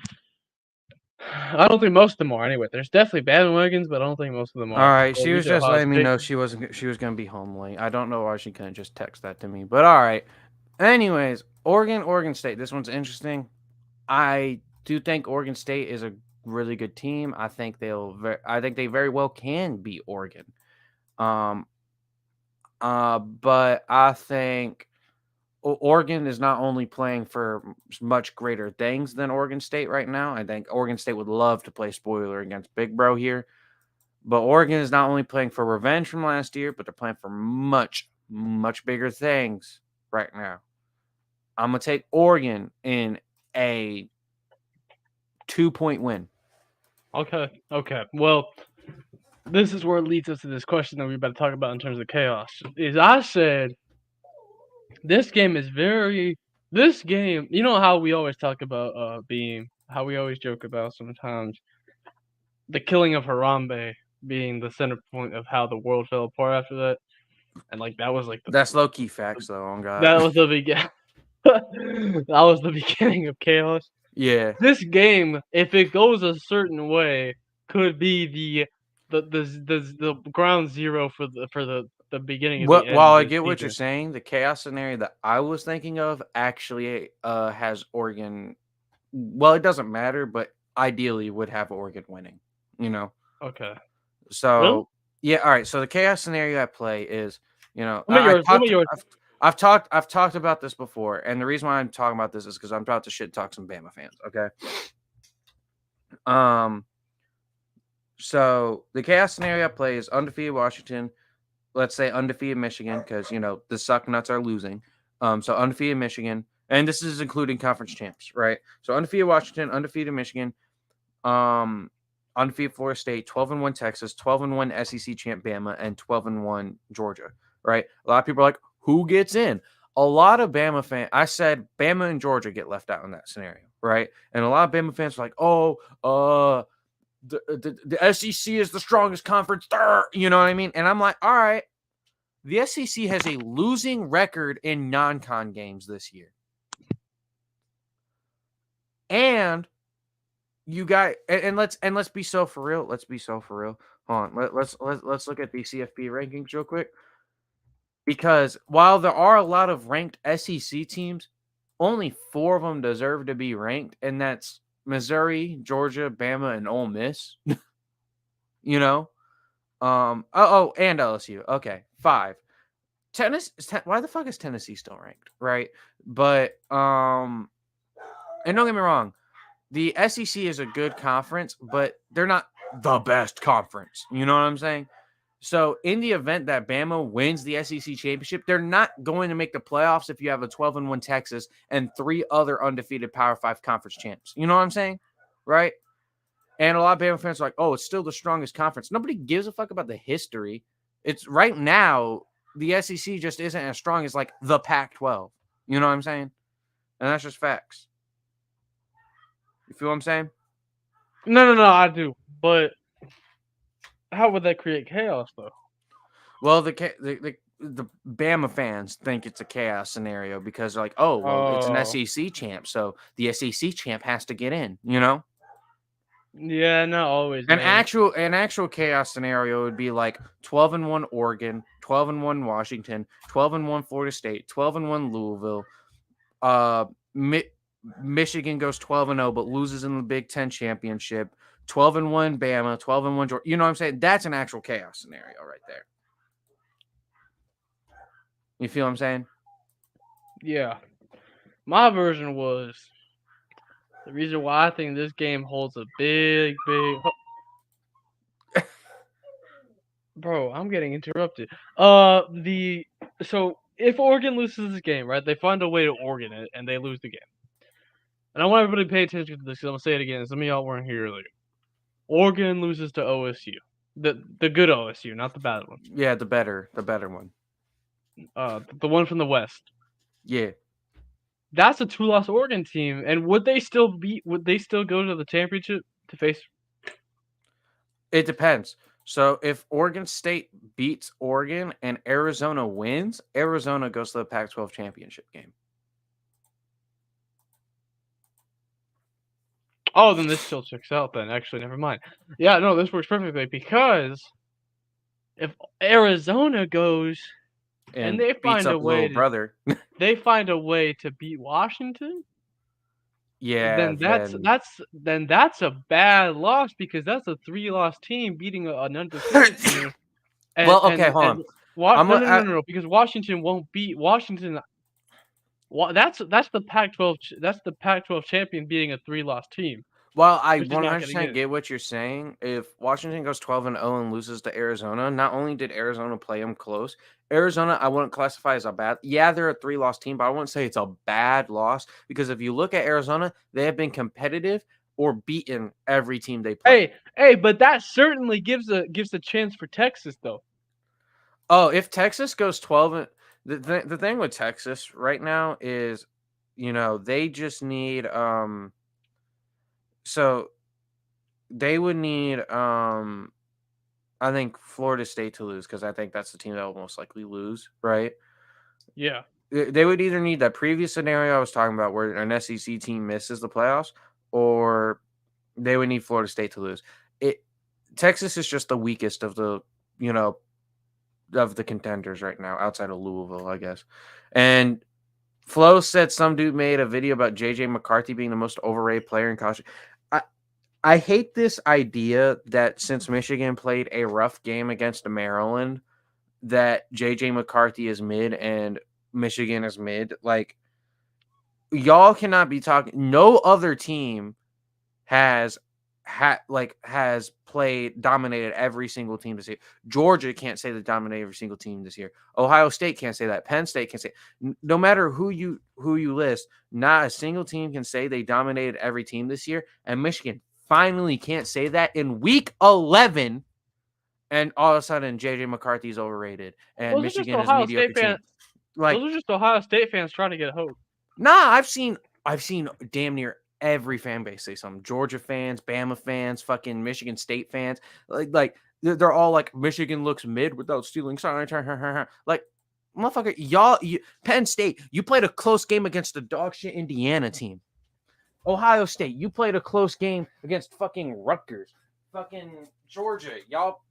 I don't think most of them are anyway. There's definitely bandwagons, but I don't think most of them All are. right, Or at she was least just Ohio letting me State. know she was gonna be home late. I don't know why she couldn't just text that to me, but all right. Anyways, Oregon State. This one's interesting. I do think Oregon State is a really good team. I think they very well can beat Oregon. Um. But I think Oregon is not only playing for much greater things than Oregon State right now. I think Oregon State would love to play spoiler against Big Bro here. But Oregon is not only playing for revenge from last year, but they're playing for much, much bigger things right now. I'm going to take Oregon in a 2-point win. Okay. Okay. Well, this is where it leads us to this question that we're about to talk about in terms of chaos. Is I said this game is very. This game, you know how we always talk about being how we always joke about sometimes the killing of Harambe being the center point of how the world fell apart after that, and like that was like That's low key facts, though, on God. that was the begin that was the beginning of chaos. Yeah. This game, if it goes a certain way, could be the ground zero for the beginning of the end While of I this get what you're season. saying, the chaos scenario that I was thinking of actually has Oregon. Well, it doesn't matter, but ideally would have Oregon winning. You know, Okay. Really? so yeah. All right. So the chaos scenario at play is, Let me yours. Let me yours. I've talked about this before, and the reason why I'm talking about this is because I'm about to shit talk some Bama fans. Okay. Um. So the chaos scenario at play is undefeated Washington. Let's say undefeated Michigan, because the suck nuts are losing. So undefeated Michigan, and this is including conference champs, right? So undefeated Washington, undefeated Michigan, undefeated Florida State, 12-1 Texas, 12-1 SEC champ Bama, and 12-1 Georgia, right? A lot of people are like, who gets in? A lot of Bama fans, I said Bama and Georgia get left out in that scenario, right? And a lot of Bama fans are like, the SEC is the strongest conference. You know what I mean? And I'm like, all right, the SEC has a losing record in non-con games this year. And you got and let's be so for real. Let's be so for real. Hold on. Let's look at the CFP rankings real quick. Because while there are a lot of ranked SEC teams, only 4 of them deserve to be ranked, and that's Missouri, Georgia, Bama, and Ole Miss. you know? And LSU. Okay, 5. Why the fuck is Tennessee still ranked, right? But and don't get me wrong, the SEC is a good conference, but they're not the best conference. You know what I'm saying? So in the event that Bama wins the SEC championship, they're not going to make the playoffs if you have a 12-1 Texas and 3 other undefeated Power 5 conference champs. You know what I'm saying? Right? And a lot of Bama fans are like, oh, it's still the strongest conference. Nobody gives a fuck about the history. It's right now, the SEC just isn't as strong as like the Pac-12. You know what I'm saying? And that's just facts. You feel what I'm saying? No, I do. But how would that create chaos, though? Well, the Bama fans think it's a chaos scenario because they're like, oh, well, it's an Oh, SEC champ, so the SEC champ has to get in, you know? yeah, not always, An man. actual chaos scenario would be like 12-1 Oregon, 12-1 Washington, 12-1 Florida State, 12-1 Louisville. Michigan goes 12-0 but loses in the Big Ten championship. 12-1 Bama, 12-1 Georgia. You know what I'm saying? That's an actual chaos scenario right there. You feel what I'm saying? Yeah. My version was the reason why I think this game holds a big. Bro, I'm getting interrupted. So if Oregon loses this game, right? They find a way to Oregon it, and they lose the game. And I want everybody to pay attention to this because I'm gonna say it again. Some of y'all weren't here earlier. Oregon loses to OSU, the good OSU, not the bad one. Yeah, the better one. The one from the West. Yeah. That's a 2-loss Oregon team, and would they still go to the championship to face? It depends. So if Oregon State beats Oregon and Arizona wins, Arizona goes to the Pac-12 championship game. Oh, then this still checks out. Then actually, never mind. Yeah, no, this works perfectly because if Arizona goes and they beats find a up way little to brother. beat Washington, Yeah, then that's a bad loss because that's a 3-loss team beating an undefeated team. Well, okay, hold on. No, because Washington won't beat Washington. That's the Pac-12 champion beating a 3-loss team. While I Michigan not getting 100% in. get what you're saying, if Washington goes 12-0 and loses to Arizona, not only did Arizona play them close, Arizona I wouldn't classify as a bad. Yeah, they're a 3-loss team, but I wouldn't say it's a bad loss because if you look at Arizona, they have been competitive or beaten every team they play. Hey, but that certainly gives a chance for Texas though. Oh, if Texas goes 12 and the thing with Texas right now is, they just need so they would need I think Florida State to lose because I think that's the team that will most likely lose, right? Yeah. They would either need that previous scenario I was talking about where an SEC team misses the playoffs, or they would need Florida State to lose. It Texas is just the weakest of the you know of the contenders right now, outside of Louisville, I guess. And Flo said some dude made a video about JJ McCarthy being the most overrated player in college. I I hate this idea that since Michigan played a rough game against Maryland, that JJ McCarthy is mid and Michigan is mid. Like, y'all cannot be talking. No other team has has played dominated every single team this year. Georgia can't say they dominated every single team this year. Ohio State can't say that. Penn State can say. No matter who you list, not a single team can say they dominated every team this year. And Michigan finally can't say that in week 11. And all of a sudden, JJ McCarthy is overrated, and Those are just Michigan is a Ohio mediocre State team. fans. Like, Those are just Ohio State fans trying to get hope. nah, I've seen damn near every fan base say something. Georgia fans, Bama fans, fucking Michigan State fans. Like they're all like, Michigan looks mid without stealing signs. Like, motherfucker, Penn State, you played a close game against the dog shit Indiana team. Ohio State, you played a close game against fucking Rutgers. Fucking Georgia, y'all,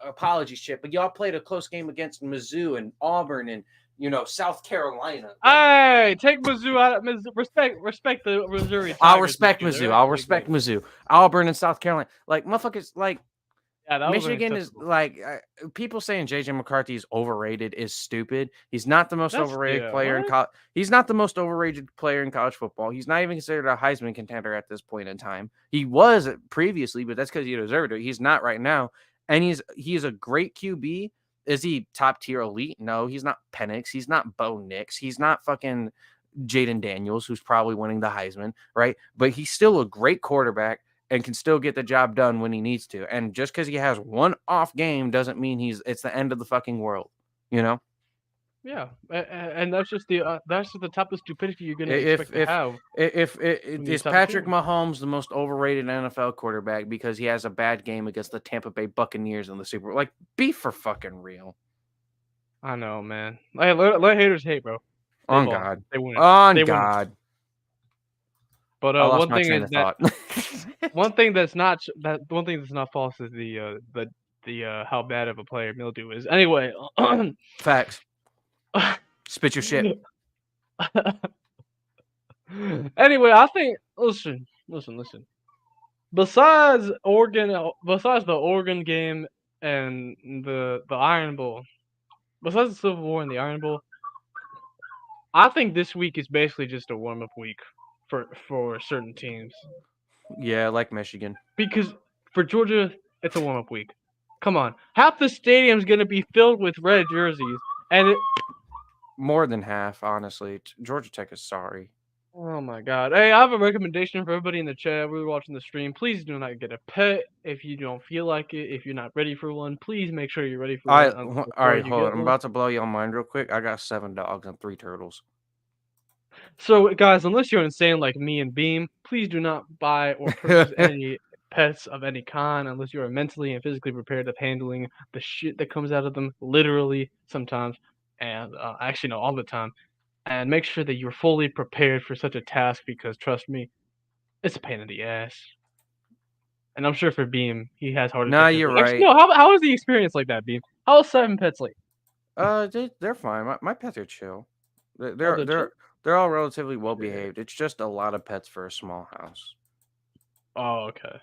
apologies, shit, but y'all played a close game against Mizzou and Auburn and South Carolina. Like, Hey, take Mizzou out of respect the Missouri I'll Tigers this respect year. They're Mizzou. I'll actually respect good. Mizzou. Auburn and South Carolina. Like, motherfuckers, like, Yeah, that was Michigan is unacceptable. like, people saying JJ McCarthy is overrated is stupid. He's not the most overrated player in What? college. He's not the most overrated player in college football. He's not even considered a Heisman contender at this point in time. He was previously, but that's because he deserved it. He's not right now, and he's a great QB. Is he top tier elite? No, he's not Penix. He's not Bo Nix. He's not fucking Jaden Daniels, who's probably winning the Heisman, right? But he's still a great quarterback and can still get the job done when he needs to. And just because he has one off game doesn't mean it's the end of the fucking world, you know? Yeah, and that's just the type of stupidity you're gonna If expect to if have if from these is type of Patrick teams. Mahomes the most overrated NFL quarterback because he has a bad game against the Tampa Bay Buccaneers in the Super Bowl? Like, be for fucking real. I know, man. Hey, let haters hate, bro. They've On lost. God. They win. On They win. God. But I lost my train of thought. one thing that's not false is the how bad of a player Mildew is. Anyway, Facts. Spit your shit. anyway, I think listen. Besides the Oregon game and the Iron Bowl, besides the Civil War and the Iron Bowl, I think this week is basically just a warm up week for certain teams. Yeah, like Michigan. Because for Georgia, it's a warm up week. Come on, half the stadium's gonna be filled with red jerseys, and More than half, honestly. Georgia Tech is sorry. oh my god. Hey, I have a recommendation for everybody in the chat. We're watching the stream. Please do not get a pet if you don't feel like it. If you're not ready for one, please make sure you're ready for one All before right, you hold on. get I'm one. about to blow your mind real quick. I got 7 dogs and 3 turtles. So, guys, unless you're insane like me and Beam, please do not buy or purchase any pets of any kind unless you are mentally and physically prepared of handling the shit that comes out of them, literally sometimes, and actually no, all the time. And make sure that you're fully prepared for such a task because trust me, it's a pain in the ass. And I'm sure for Beam, he has harder Nah, tickets. you're Actually, right. no. How was the experience like that, Beam? How was 7 pets like? They're fine. My pets are chill. They're Oh, they're the chill. they're, they're all relatively well Yeah. behaved. It's just a lot of pets for a small house. Oh, okay.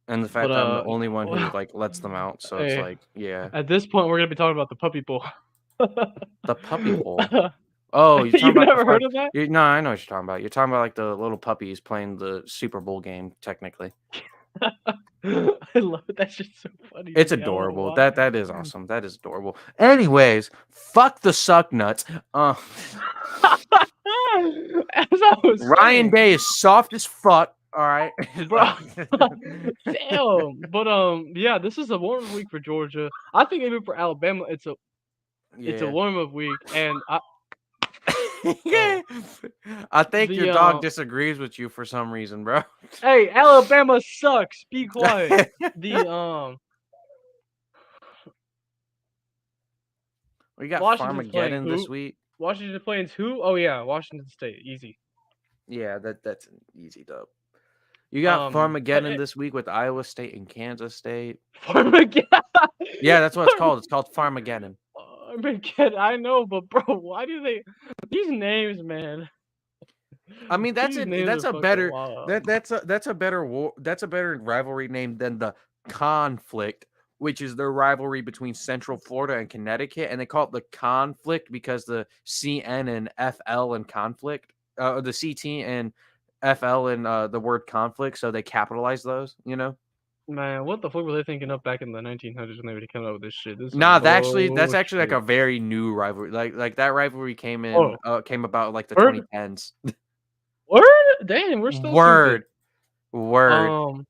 And the But fact that I'm the only one who like lets them out, so it's hey, like, yeah. at this point, we're gonna be talking about the puppy bowl. The puppy bowl. Oh, you're talking You've about the never heard fuck. of that? No, I know what you're talking about. You're talking about like the little puppies playing the Super Bowl game. Technically, I love it. That's just so funny to it's me. I don't know adorable. why. That is awesome. That is adorable. Anyways, fuck the suck nuts. As I was Ryan saying, Day is soft as fuck. All right. bro. Damn. But yeah, this is a warm week for Georgia. I think even for Alabama, it's a Yeah. warm up week, and Yeah. I think your the dog disagrees with you for some reason, bro. hey, Alabama sucks. Be quiet. The We got Washington's playing Farmageddon this who? week. Washington playing who? Oh yeah, Washington State. Easy. Yeah, that's an easy dub. You got But Farmageddon this week with Iowa State and Kansas State. Farmageddon. Yeah, that's what it's called. It's called Farmageddon. Farmageddon. I know, but bro, why do they these names, man? I mean, These names that's are a fucking better wild. that's a better war that's a better rivalry name than the conflict, which is the rivalry between Central Florida and Connecticut, and they call it the conflict because the CN and FL and conflict, the CT and FL and the word conflict, so they capitalize those, you know. Man, what the fuck were they thinking of back in the 1900s when they were coming up with this shit? This is some Nah, that's actually like a bullshit. very new rivalry. Like that rivalry Oh, came about like the word? 2010s. Word? Damn, we're still tuned Word. Um,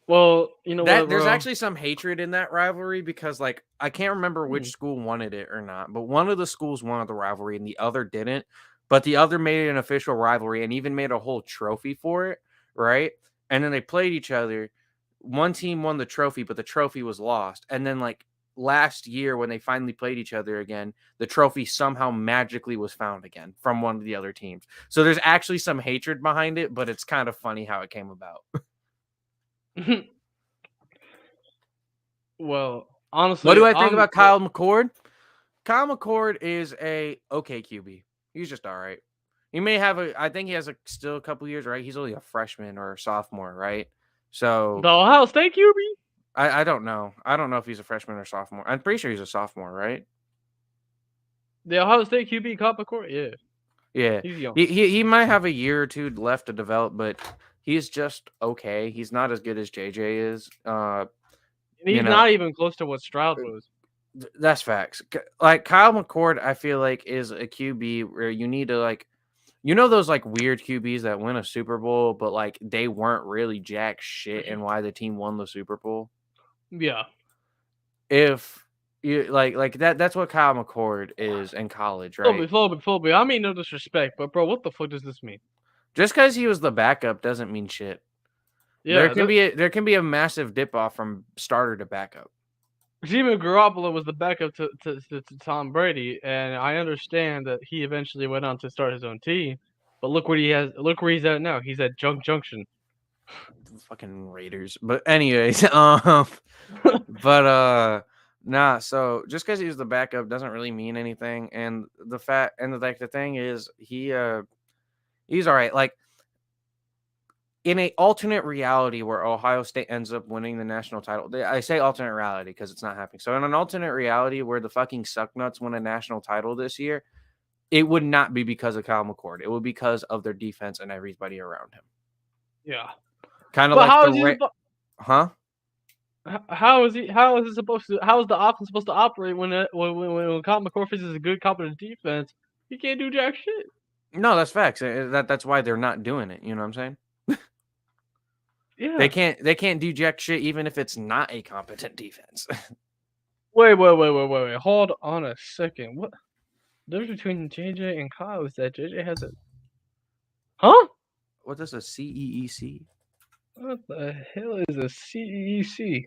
well, you know what, That there's bro? actually some hatred in that rivalry because like I can't remember Hmm. which school wanted it or not, but one of the schools wanted the rivalry and the other didn't. But the other made it an official rivalry and even made a whole trophy for it, right? And then they played each other. One team won the trophy, but the trophy was lost. And then like last year when they finally played each other again, the trophy somehow magically was found again from one of the other teams. So there's actually some hatred behind it, but it's kind of funny how it came about. Well, What honestly, do I think I'm about Kyle McCord? Kyle McCord is a okay QB. He's just all right. He may have I think he has still a couple years, right? He's only a freshman or a sophomore, right? the So Ohio State QB. I don't know. I don't know if he's a freshman or sophomore. I'm pretty sure he's a sophomore, right? The Ohio State QB Copa Court. Yeah, Yeah. he's young, He might have a year or two left to develop, but he's just okay. He's not as good as JJ is. and You he's know, not even close to what Stroud was. that's facts. Like Kyle McCord, I feel like is a QB where you need to like, you know, those like weird QBs that win a Super Bowl, but like they weren't really jack shit and why the team won the Super Bowl. Yeah, If you like that's what Kyle McCord is in college, right? Phobia. I mean no disrespect, but bro, what the fuck does this mean? Just because he was the backup doesn't mean shit. Yeah, There can be a massive dip off from starter to backup. Jimmy Garoppolo was the backup to Tom Brady, and I understand that he eventually went on to start his own team. But look what he has. Look where he's at now. He's at Junction. Fucking Raiders. But anyways, but nah, so just because he's the backup doesn't really mean anything. And like the thing is he's all right. Like in a alternate reality where Ohio State ends up winning the national title. I say alternate reality because it's not happening. So in an alternate reality where the fucking Sucknuts win a national title this year, it would not be because of Kyle McCord. It would be because of their defense and everybody around him. Yeah, Kind of but like how the is he? huh? How is he? How is it supposed to? How is the offense supposed to operate when Colin McCoy faces a good, competent defense? He can't do jack shit. No, that's facts. That's why they're not doing it. You know what I'm saying? Yeah. They can't do jack shit even if it's not a competent defense. Wait. Hold on a second. What? The difference between JJ and Kyle is that JJ has a. Huh? What is a CEEC? What the hell is a CEC?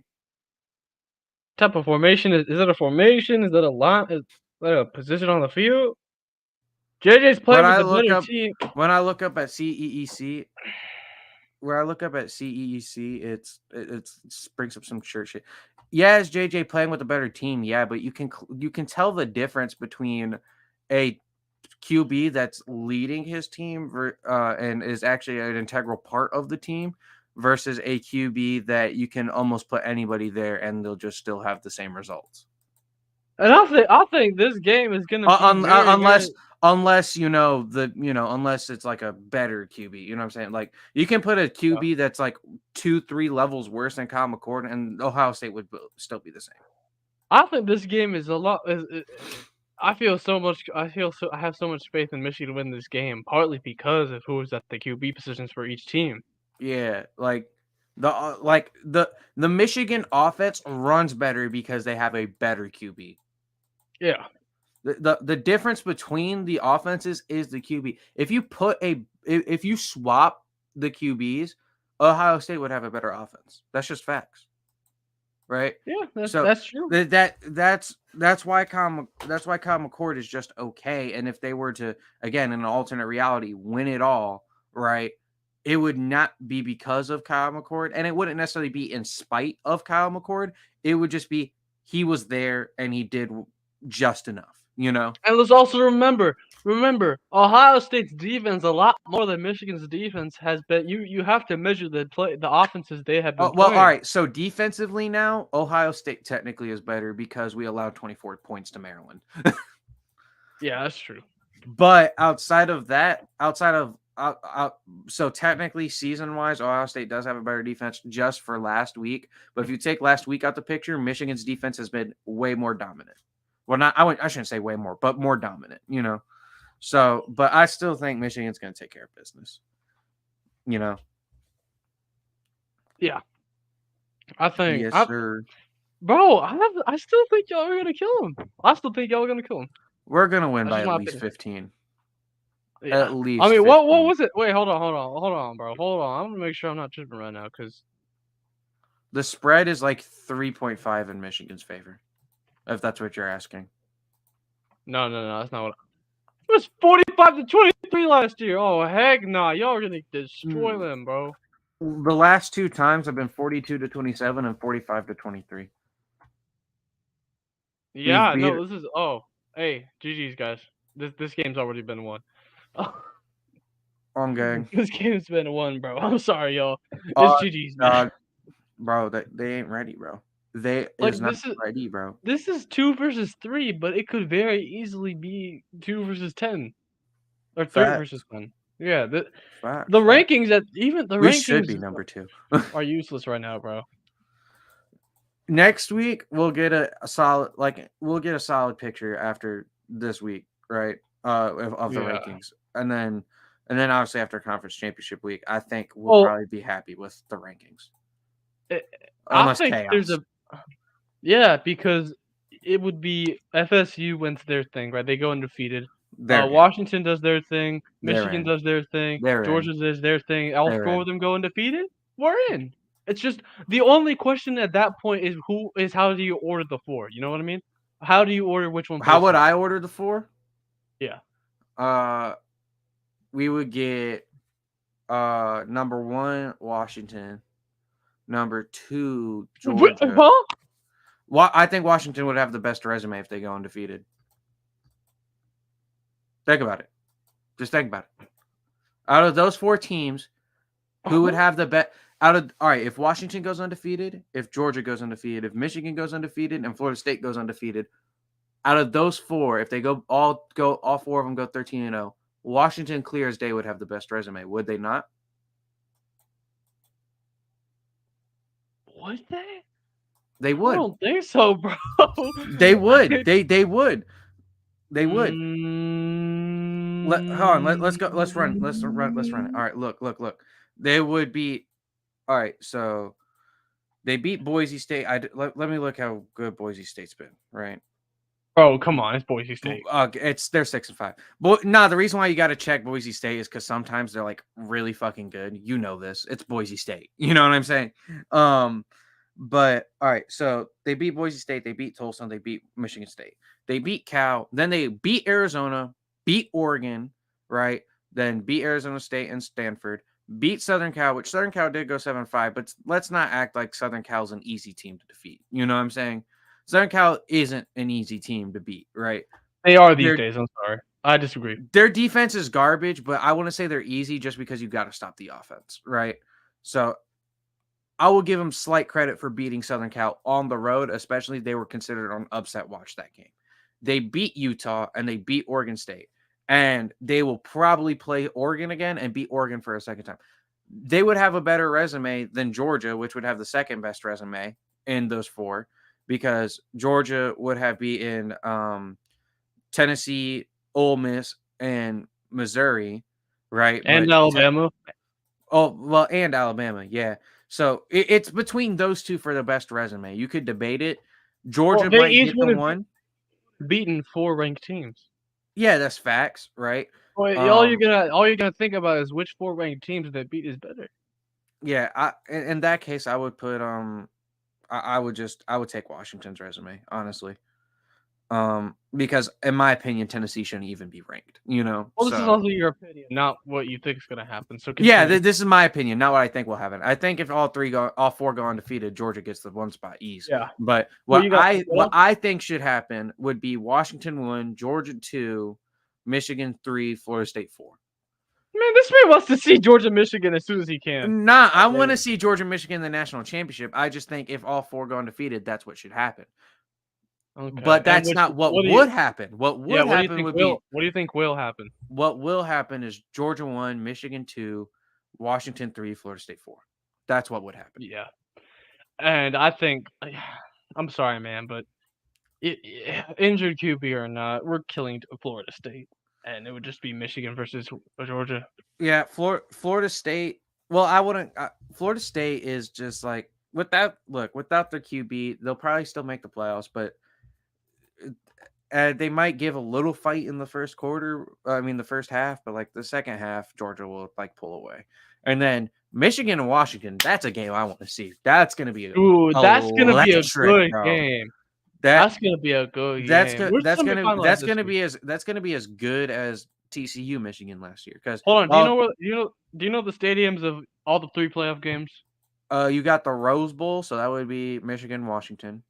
Type of formation? Is it a formation? Is that a line? Is that a position on the field? JJ's When playing with I the look better up team. when I look up at CEEC, where I look up at CEEC, it brings up some church shit. Yeah, is JJ playing with a better team? Yeah, but you can tell the difference between a QB that's leading his team and is actually an integral part of the team versus a QB that you can almost put anybody there and they'll just still have the same results. And I think this game is gonna be very, very. Unless unless it's like a better QB, you know what I'm saying? Like you can put a Yeah. QB that's like 2-3 levels worse than Kyle McCord, and Ohio State would still be the same. I think this game is a lot. I feel so much. I have so much faith in Michigan to win this game, partly because of who's at the QB positions for each team. Yeah, the Michigan offense runs better because they have a better QB. Yeah. The difference between the offenses is the QB. If you swap the QBs, Ohio State would have a better offense. That's just facts, right? Yeah, So that's true. that's why Kyle McCord is just okay. And if they were to, again, in an alternate reality, win it all, right, it would not be because of Kyle McCord, and it wouldn't necessarily be in spite of Kyle McCord. It would just be he was there and he did just enough, you know. And let's also remember, Ohio State's defense a lot more than Michigan's defense has been. You have to measure the offenses they have been Oh, well, all playing. right. So defensively now, Ohio State technically is better because we allowed 24 points to Maryland. Yeah, that's true. But outside of that, so technically season wise, Ohio State does have a better defense just for last week. But if you take last week out the picture, Michigan's defense has been way more dominant. Well, I shouldn't say way more, but more dominant. You know. So, but I still think Michigan's going to take care of business. You know. Yeah, I think Yes, sir. bro. I still think y'all are gonna kill him. I still think y'all are gonna kill him. We're going to win That's by just at my least opinion. 15. Yeah. At I least mean, what 15. was it? Wait, hold on, bro. Hold on. I'm gonna make sure I'm not tripping right now, cause The spread is like 3.5 in Michigan's favor, if that's what you're asking. no, that's not what. It was 45-23 last year. Oh heck nah, y'all are gonna destroy Mm, them, bro. The last two times have been 42-27 and 45-23. We've Yeah, beat no, this is. Oh, hey, GG's guys. This game's already been won. on gang. This game's been won, bro. I'm sorry, y'all. It's Oh GG's, man. God, bro, they ain't ready, bro. They Like is not ready, bro. this is 2 versus 3, but it could very easily be 2 versus 10 or 3 versus 10. Yeah, the Facts. rankings that even the We should rankings be number 2. are useless right now, bro. Next week we'll get a solid picture after this week, right? Of the Yeah. rankings, and then obviously after conference championship week, I think we'll Well, probably be happy with the rankings, it, I unless think there's chaos. a yeah because it would be FSU wins their thing, right? They go undefeated. They're in. Washington does their thing. They're Michigan in. does their thing. They're in. Georgia does their thing. All They're four in. of them go undefeated. We're in. It's just the only question at that point is how do you order the four? You know what I mean? How do you order which one How plays would first? I order the 4? Yeah. Uh, we would get number 1 Washington, number 2 Georgia. Huh? I think Washington would have the best resume if they go undefeated. Think about it. Just think about it. Out of those 4 teams, who would have the best? All right, if Washington goes undefeated, if Georgia goes undefeated, if Michigan goes undefeated, and Florida State goes undefeated, out of those 4, if they all 4 of them go 13-0, Washington clear as day would have the best resume, would they not? Would they? They I would. don't think so, bro. They would. They would. They would. Hold on. Let's go. Let's run. Let's run it. All right. Look. They would be. All right. So they beat Boise State. Let me look how good Boise State's been. Right. Bro, come on, it's Boise State. They're 6-5. But nah, the reason why you got to check Boise State is because sometimes they're like really fucking good. You know this. It's Boise State. You know what I'm saying? But all right. So they beat Boise State. They beat Tulsa. They beat Michigan State. They beat Cal. Then they beat Arizona. Beat Oregon. Right. Then beat Arizona State and Stanford. Beat Southern Cal, which Southern Cal did go 7-5. But let's not act like Southern Cal's an easy team to defeat. You know what I'm saying? Southern Cal isn't an easy team to beat, right? They are these days. I'm sorry. I disagree. Their defense is garbage, but I want to say they're easy just because you got to stop the offense, right? So I will give them slight credit for beating Southern Cal on the road, especially they were considered on upset watch that game. They beat Utah and they beat Oregon State, and they will probably play Oregon again and beat Oregon for a second time. They would have a better resume than Georgia, which would have the second best resume in those four, because Georgia would have beaten Tennessee, Ole Miss, and Missouri, right? And Alabama. And Alabama, yeah. So it's between those two for the best resume. You could debate it. Well, Georgia they might each get the would have one. beaten 4 ranked teams. Yeah, that's facts, right? Well, all you're gonna think about is which 4 ranked teams that beat is better. Yeah, in that case, I would put I would take Washington's resume, honestly. Because in my opinion, Tennessee shouldn't even be ranked, you know. Well, this is So also your opinion, not what you think is gonna happen. So yeah, continue. this is my opinion, not what I think will happen. I think if all four go undefeated, Georgia gets the one spot ease. Yeah. But Well, you got what I think should happen would be Washington 1, Georgia 2, Michigan 3, Florida State 4. Man, this man wants to see Georgia, Michigan as soon as he can. Nah, I want to see Georgia, Michigan in the national championship. I just think if all four go undefeated, that's what should happen. Okay. But that's not what would happen. What would happen would be. What do you think will happen? What will happen is Georgia 1, Michigan 2, Washington 3, Florida State 4. That's what would happen. Yeah. And I think, I'm sorry, man, but injured QB or not, we're killing Florida State, and it would just be Michigan versus Georgia. Yeah, Florida State. Well, I wouldn't. Florida State is just like without their QB, they'll probably still make the playoffs, but they might give a little fight in the first quarter. The first half, but like the second half, Georgia will like pull away. And then Michigan and Washington, that's a game I want to see. That's gonna be that's gonna be a good game. That's gonna be a good game. That's gonna be as good as TCU Michigan last year. Because hold on, do you know the stadiums of all the 3 playoff games? You got the Rose Bowl, so that would be Michigan, Washington,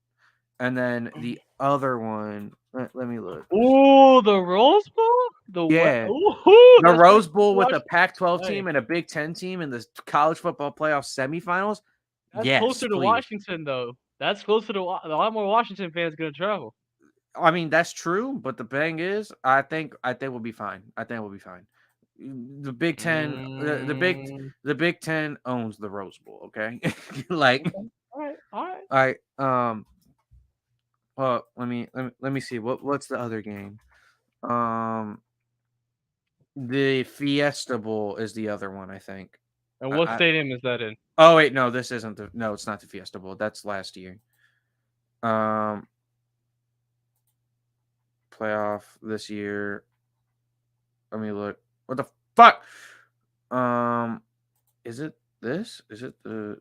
and then the other one. Let me look. Ooh, the Rose Bowl. The Rose Bowl with a Pac-12 team and a Big Ten team in the college football playoff semifinals. That's closer to Washington, though. That's closer to a lot more Washington fans gonna travel. I mean, that's true, but the thing is, I think we'll be fine. I think we'll be fine. The Big Ten, the Big Ten owns the Rose Bowl. Okay, like, all right. Well, let me see. What's the other game? The Fiesta Bowl is the other one, I think. And what stadium is that in? Oh wait, no, this isn't it's not the Fiesta Bowl. That's last year. Playoff this year. Let me look. What the fuck? Is it this? Is it the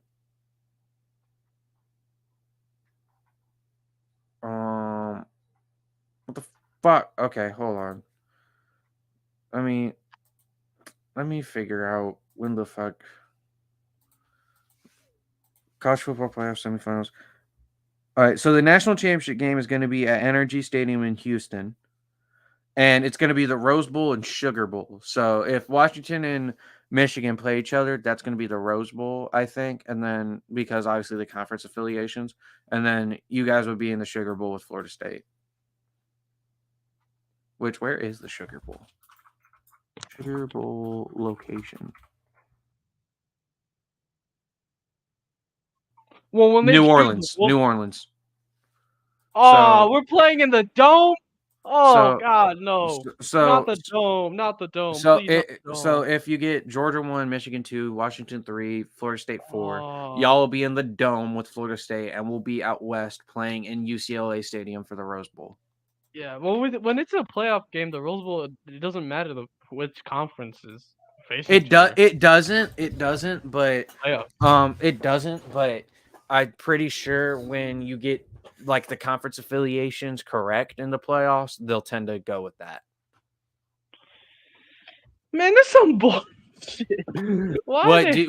what the fuck? Okay, hold on. Let me figure out when the fuck college football playoff semifinals. All right, so the national championship game is going to be at Energy Stadium in Houston, and it's going to be the Rose Bowl and Sugar Bowl. So if Washington and Michigan play each other, that's going to be the Rose Bowl, I think, and then because obviously the conference affiliations, and then you guys would be in the Sugar Bowl with Florida State. Where is the Sugar Bowl? Sugar Bowl location. Well, New Orleans. Oh, we're playing in the dome. Oh God, no! Not the dome. Not the dome. So if you get Georgia 1, Michigan 2, Washington 3, Florida State 4, y'all will be in the dome with Florida State, and we'll be out west playing in UCLA Stadium for the Rose Bowl. Yeah, well, when it's a playoff game, the Rose Bowl, it doesn't matter which conference is facing. It doesn't. But it doesn't. But I'm pretty sure when you get like the conference affiliations correct in the playoffs, they'll tend to go with that. Man, that's some bullshit. Why do you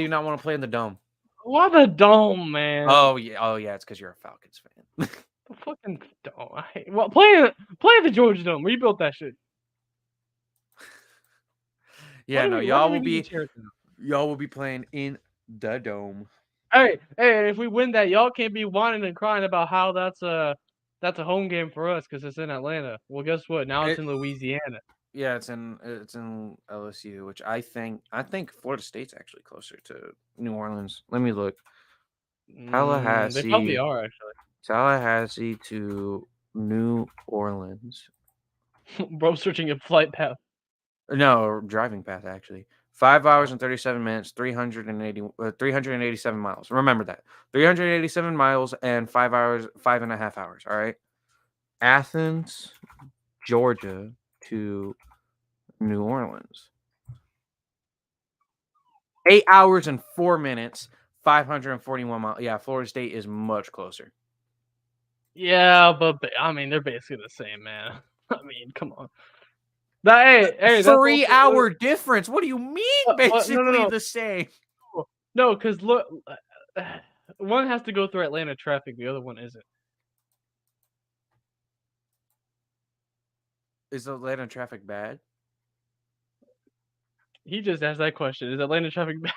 not want to play in the dome? Why the dome, man? Oh yeah, it's because you're a Falcons fan. The fucking dome. Well, play at the Georgia Dome. Rebuilt that shit. Yeah, y'all will be playing in The dome. Hey, if we win that, y'all can't be whining and crying about how that's a home game for us because it's in Atlanta. Well, guess what? Now it's It, in Louisiana. yeah, it's in LSU, which I think Florida State's actually closer to New Orleans. Let me look. They probably Tallahassee, are actually. Tallahassee to New Orleans. Bro, searching a flight path. No, driving path actually. 5 hours and 37 minutes, 387 miles. Remember that. 387 miles and 5 hours, 5.5 hours. All right. Athens, Georgia to New Orleans. 8 hours and 4 minutes, 541 miles. Yeah, Florida State is much closer. Yeah, but I mean they're basically the same, man. I mean, come on. Hey, that's also 3 hour difference. What do you mean no, no, basically no, the same? no, because look, one has to go through Atlanta traffic, the other one isn't. Is Atlanta traffic bad? He just asked that question. Is Atlanta traffic bad?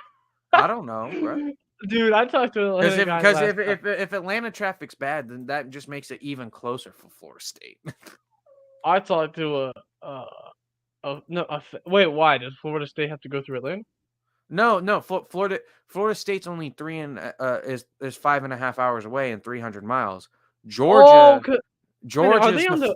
I don't know, bro. Dude, I talked to an Because Atlanta if guy because last if, time. if if Atlanta traffic's bad, then that just makes it even closer for Florida State. I talked to uh, no, wait, why does Florida State have to go through Atlanta? No, Florida State's only three and is 5.5 hours away and 300 miles. Oh, wait, Georgia's are they the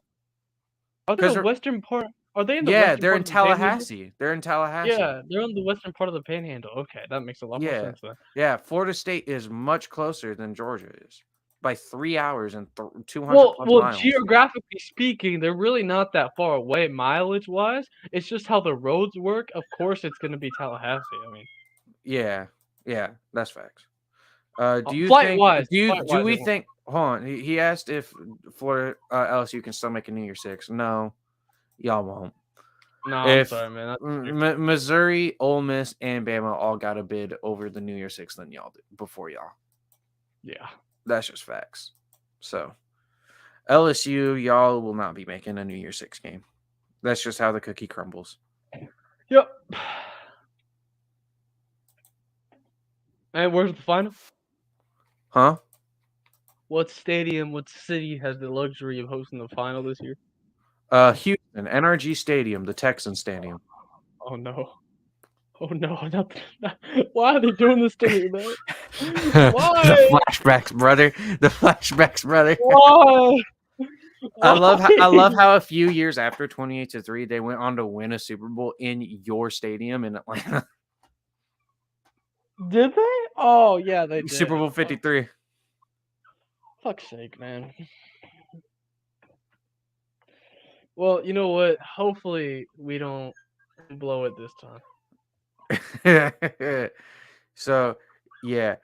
because western part? Are they in the yeah, western they're part in of the Panhandle? Tallahassee. They're in Tallahassee. Yeah, they're on the western part of the Panhandle. Okay, that makes a lot more Yeah, sense then. yeah. Florida State is much closer than Georgia is by 3 hours and 200 plus Well, miles. geographically speaking, they're really not that far away mileage-wise. It's just how the roads work. Of course, it's gonna be Tallahassee. I mean, Yeah, yeah, that's facts. Do you think flight-wise, do flight-wise, we it won't. think? Hold on. He asked if Florida LSU can still make a New Year Six. No, y'all won't. No, I'm If sorry, man. That's weird. Missouri, Ole Miss, and Bama all got a bid over the New Year Six than y'all did before y'all. Yeah. That's just facts. So LSU, y'all will not be making a New Year Six game. That's just how the cookie crumbles. Yep. And where's the final? Huh? What stadium, what city has the luxury of hosting the final this year? Houston, NRG Stadium, the Texan Stadium. Oh no. Oh no, why are they doing this to me, man? The Why? flashbacks, brother. The flashbacks, brother. Why? I love how a few years after 28-3, they went on to win a Super Bowl in your stadium in Atlanta. Did they? Oh yeah, they Super did. Bowl 53. Fuck's sake, man. Well, you know what? Hopefully we don't blow it this time. So, yeah.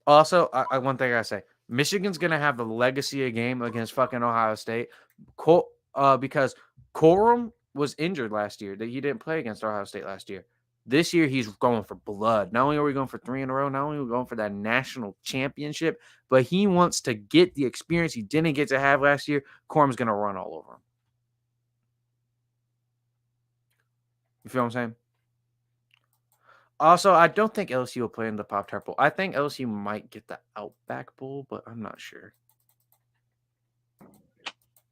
Also, one thing I gotta say, Michigan's gonna have the legacy of game against fucking Ohio State, because Corum was injured last year. That he didn't play against Ohio State last year. This year he's going for blood. Not only are we going for 3 in a row, not only are we going for that national championship, but he wants to get the experience he didn't get to have last year. Corum's gonna run all over him. You feel what I'm saying? Also, I don't think LSU will play in the Pop-Tart Bowl. I think LSU might get the Outback Bowl, but I'm not sure.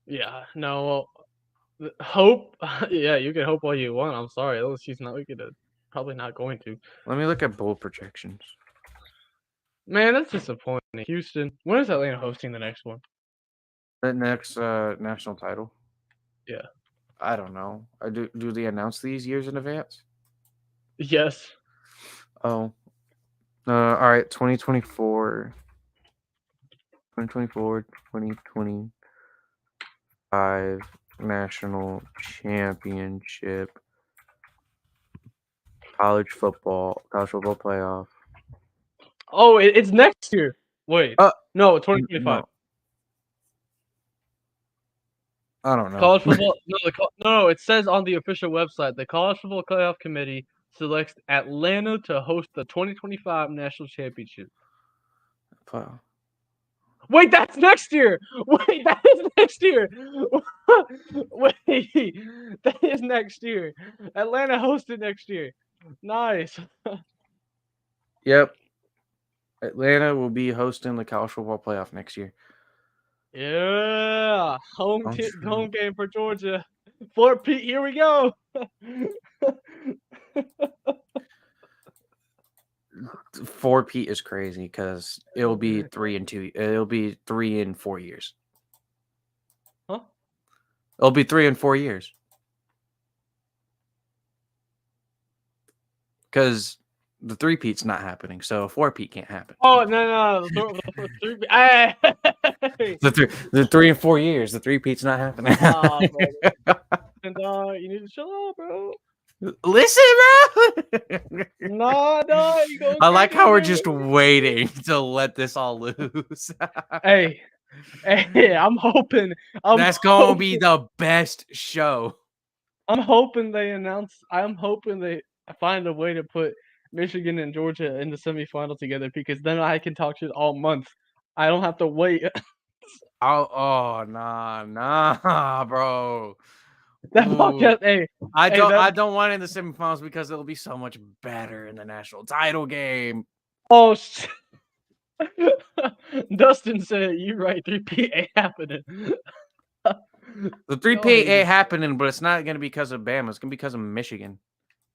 Yeah, no. Hope. Yeah, you can hope all you want. I'm sorry, LSU's not gonna. Probably not going to. Let me look at bowl projections. Man, that's disappointing. Houston. When is Atlanta hosting the next one? The next national title? Yeah. I don't know. Do they announce these years in advance? Yes. Oh. All right, 2024, 2025 national championship, college football playoff. Oh, it's next year. Wait. No, 2025. No. I don't know. College football. No. It says on the official website the College Football Playoff Committee selects Atlanta to host the 2025 national championship. Wow. Wait, that's next year. Wait, that is next year. Wait, that is next year. Atlanta hosted next year. Nice. Yep. Atlanta will be hosting the college football playoff next year. Yeah, Oh, true. home game for Georgia. Fort Pete, here we go. 4P is crazy because it'll be 3 and 2. It'll be 3 and 4 years. Huh? It'll be 3 and 4 years. Because the 3-peat's not happening, so a 4-peat can't happen. Oh no! Hey! The 3 and 4 years, the 3-peat's not happening. Brother. And you need to chill out, bro. Listen, bro. Nah, you going I like crazy how we're over just here. waiting to let this all loose. Hey, I'm hoping. That's gonna be the best show. I'm hoping they announce. I'm hoping they find a way to put Michigan and Georgia in the semifinal together because then I can talk shit all month. I don't have to wait. Oh, nah, bro. That Ooh. podcast, hey, I hey, that don't want it in the semifinals because it'll be so much better in the national title game. oh shit. Dustin said you right. 3P ain't happening. The 3P Y'all hate ain't it. happening, but it's not gonna be because of Bama. It's gonna be because of Michigan.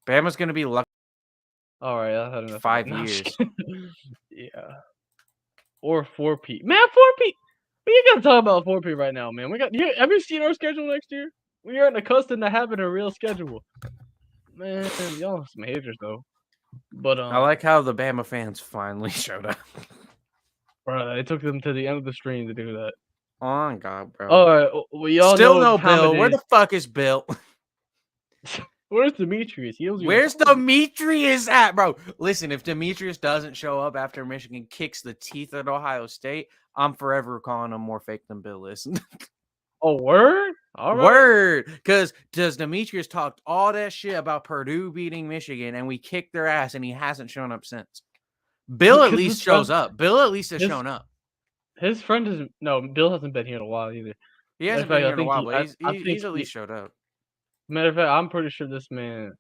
Bama's gonna be lucky All right, I had enough. 5 years. Yeah, or 4P. Man, 4P. We ain't gonna talk about 4P right now, man. Have you seen our schedule next year? We aren't accustomed to having a real schedule. Man, y'all are some haters though. But I like how the Bama fans finally showed up. bro, it took them to the end of the stream to do that. Oh God, bro. All right, well, y'all Still know no what time Bill. it Where is. the fuck is Bill? Where's Demetrius? He doesn't even Where's follow. Demetrius at, bro? Listen, if Demetrius doesn't show up after Michigan kicks the teeth at Ohio State, I'm forever calling him more fake than Bill is. Oh, word? All right. Word. Because Demetrius talked all that shit about Purdue beating Michigan and we kicked their ass and he hasn't shown up since. Bill at least shows up. Bill at least has shown up. His friend isn't. No, Bill hasn't been here in a while either. He hasn't been here in a while, but I think he's at least showed up. matter of fact, I'm pretty sure this man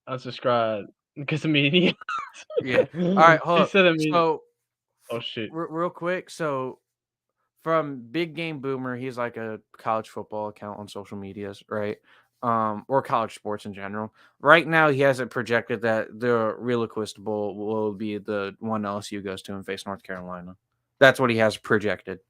unsubscribed because of me. Yeah. All right, hold He up. said to me, So, "Oh shit." real quick. So, from Big Game Boomer, he's like a college football account on social medias, right? Or college sports in general. Right now, he has it projected that the Relinquist Bowl will be the one LSU goes to and face North Carolina. That's what he has projected.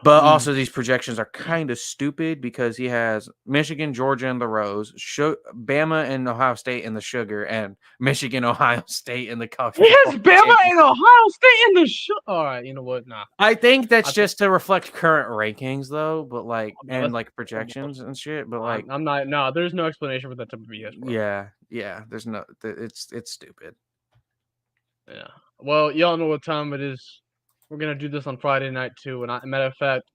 But also, these projections are kind of stupid because he has Michigan, Georgia, and the Rose, Bama and Ohio State in the Sugar, and Michigan, Ohio State in the college. He has Bama and Ohio State in the show. All right, you know what? Nah. I think that's just to reflect current rankings, though. But like, No, and like projections and shit. But like, I'm not. No, there's no explanation for that type of BS, bro. yeah. There's no. It's stupid. Yeah. Well, y'all know what time it is. We're gonna do this on Friday night too. And matter of fact,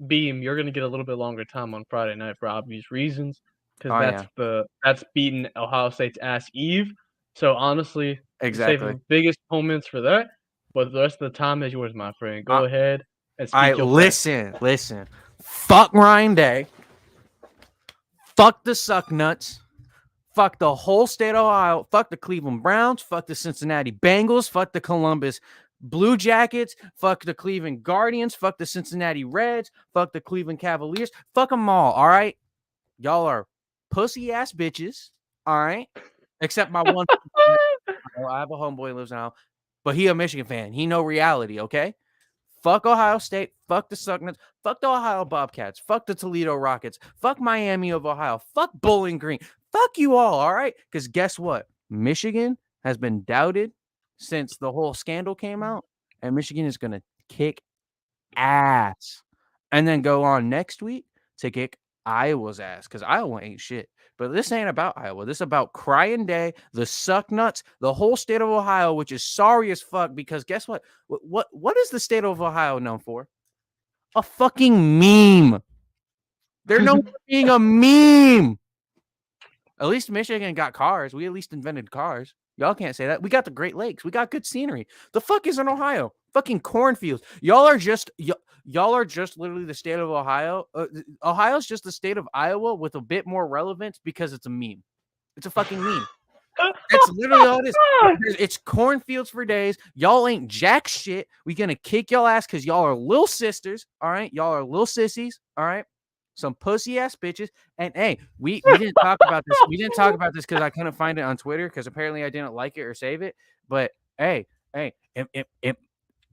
Beam, you're gonna get a little bit longer time on Friday night for obvious reasons, because that's beating Ohio State's ass Eve. So honestly, save the biggest moments for that. But the rest of the time is yours, my friend. Go ahead and speak your listen. Fuck Ryan Day. Fuck the suck nuts. Fuck the whole state of Ohio. Fuck the Cleveland Browns. Fuck the Cincinnati Bengals. Fuck the Columbus Blue Jackets. Fuck the Cleveland Guardians. Fuck the Cincinnati Reds. Fuck the Cleveland Cavaliers. Fuck them all, all right? Y'all are pussy-ass bitches, all right? Except my one. I have a homeboy who lives now, but he a Michigan fan. He know reality, okay? Fuck Ohio State. Fuck the Sucknuts. Fuck the Ohio Bobcats. Fuck the Toledo Rockets. Fuck Miami of Ohio. Fuck Bowling Green. Fuck you all right? Because guess what? Michigan has been doubted since the whole scandal came out, and Michigan is going to kick ass and then go on next week to kick Iowa's ass because Iowa ain't shit. But this ain't about Iowa. This is about Crying Day, the Sucknuts, the whole state of Ohio, which is sorry as fuck because guess what? What is the state of Ohio known for? A fucking meme. They're known for being a meme. At least Michigan got cars. We at least invented cars. Y'all can't say that. We got the Great Lakes. We got good scenery. The fuck is in Ohio? Fucking cornfields. Y'all are just literally the state of Ohio. Ohio's just the state of Iowa with a bit more relevance because it's a meme. It's a fucking meme. That's literally all it is. It's cornfields for days. Y'all ain't jack shit. We gonna kick y'all ass because y'all are little sisters. All right, y'all are little sissies. All right, some pussy ass bitches. And hey, we didn't talk about this. We didn't talk about this because I couldn't find it on Twitter because apparently I didn't like it or save it. But hey, if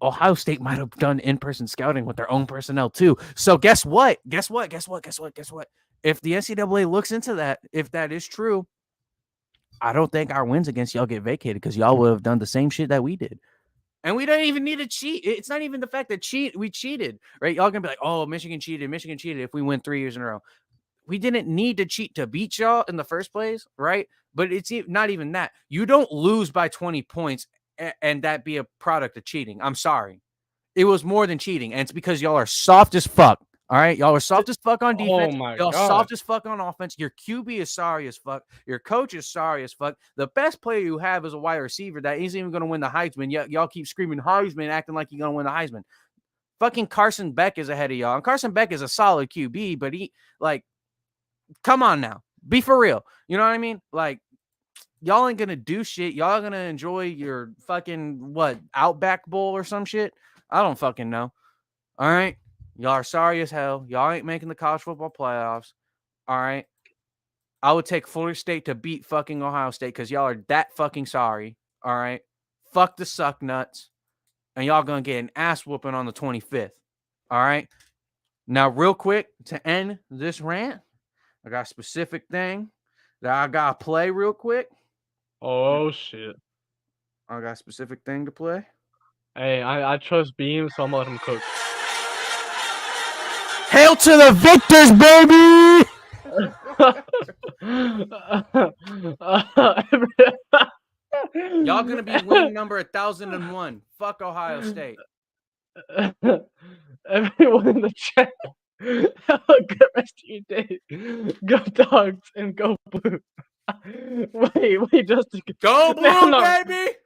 Ohio State might have done in-person scouting with their own personnel too. So guess what? Guess what? If the NCAA looks into that, if that is true, I don't think our wins against y'all get vacated because y'all would have done the same shit that we did. And we don't even need to cheat. It's not even the fact that we cheated, right? Y'all gonna be like, oh, Michigan cheated if we win 3 years in a row. We didn't need to cheat to beat y'all in the first place, right? But it's not even that. You don't lose by 20 points and that be a product of cheating. I'm sorry. It was more than cheating, and it's because y'all are soft as fuck. All right, y'all are soft as fuck on Oh defense. my Y'all god. soft as fuck on offense. Your QB is sorry as fuck. Your coach is sorry as fuck. The best player you have is a wide receiver that isn't even going to win the Heisman. Y'all keep screaming Heisman, acting like you're going to win the Heisman. Fucking Carson Beck is ahead of y'all. And Carson Beck is a solid QB, but he, like, come on now. Be for real. You know what I mean? Like, y'all ain't going to do shit. Y'all going to enjoy your fucking, Outback Bowl or some shit? I don't fucking know. All right? Y'all are sorry as hell. Y'all ain't making the college football playoffs. All right? I would take Florida State to beat fucking Ohio State because y'all are that fucking sorry. All right? Fuck the suck nuts. And y'all going to get an ass whooping on the 25th. All right? Now, real quick, to end this rant, I got a specific thing that I got to play real quick. Oh shit. I got a specific thing to play. Hey, I trust Beam, so I'm gonna let him cook. Hail to the victors, baby! Y'all gonna be win number 1,001. Fuck Ohio State. Everyone in the chat, have a good rest of your day. Go Dogs and go Blue. Wait, Justin. Go No, Blue, no. baby!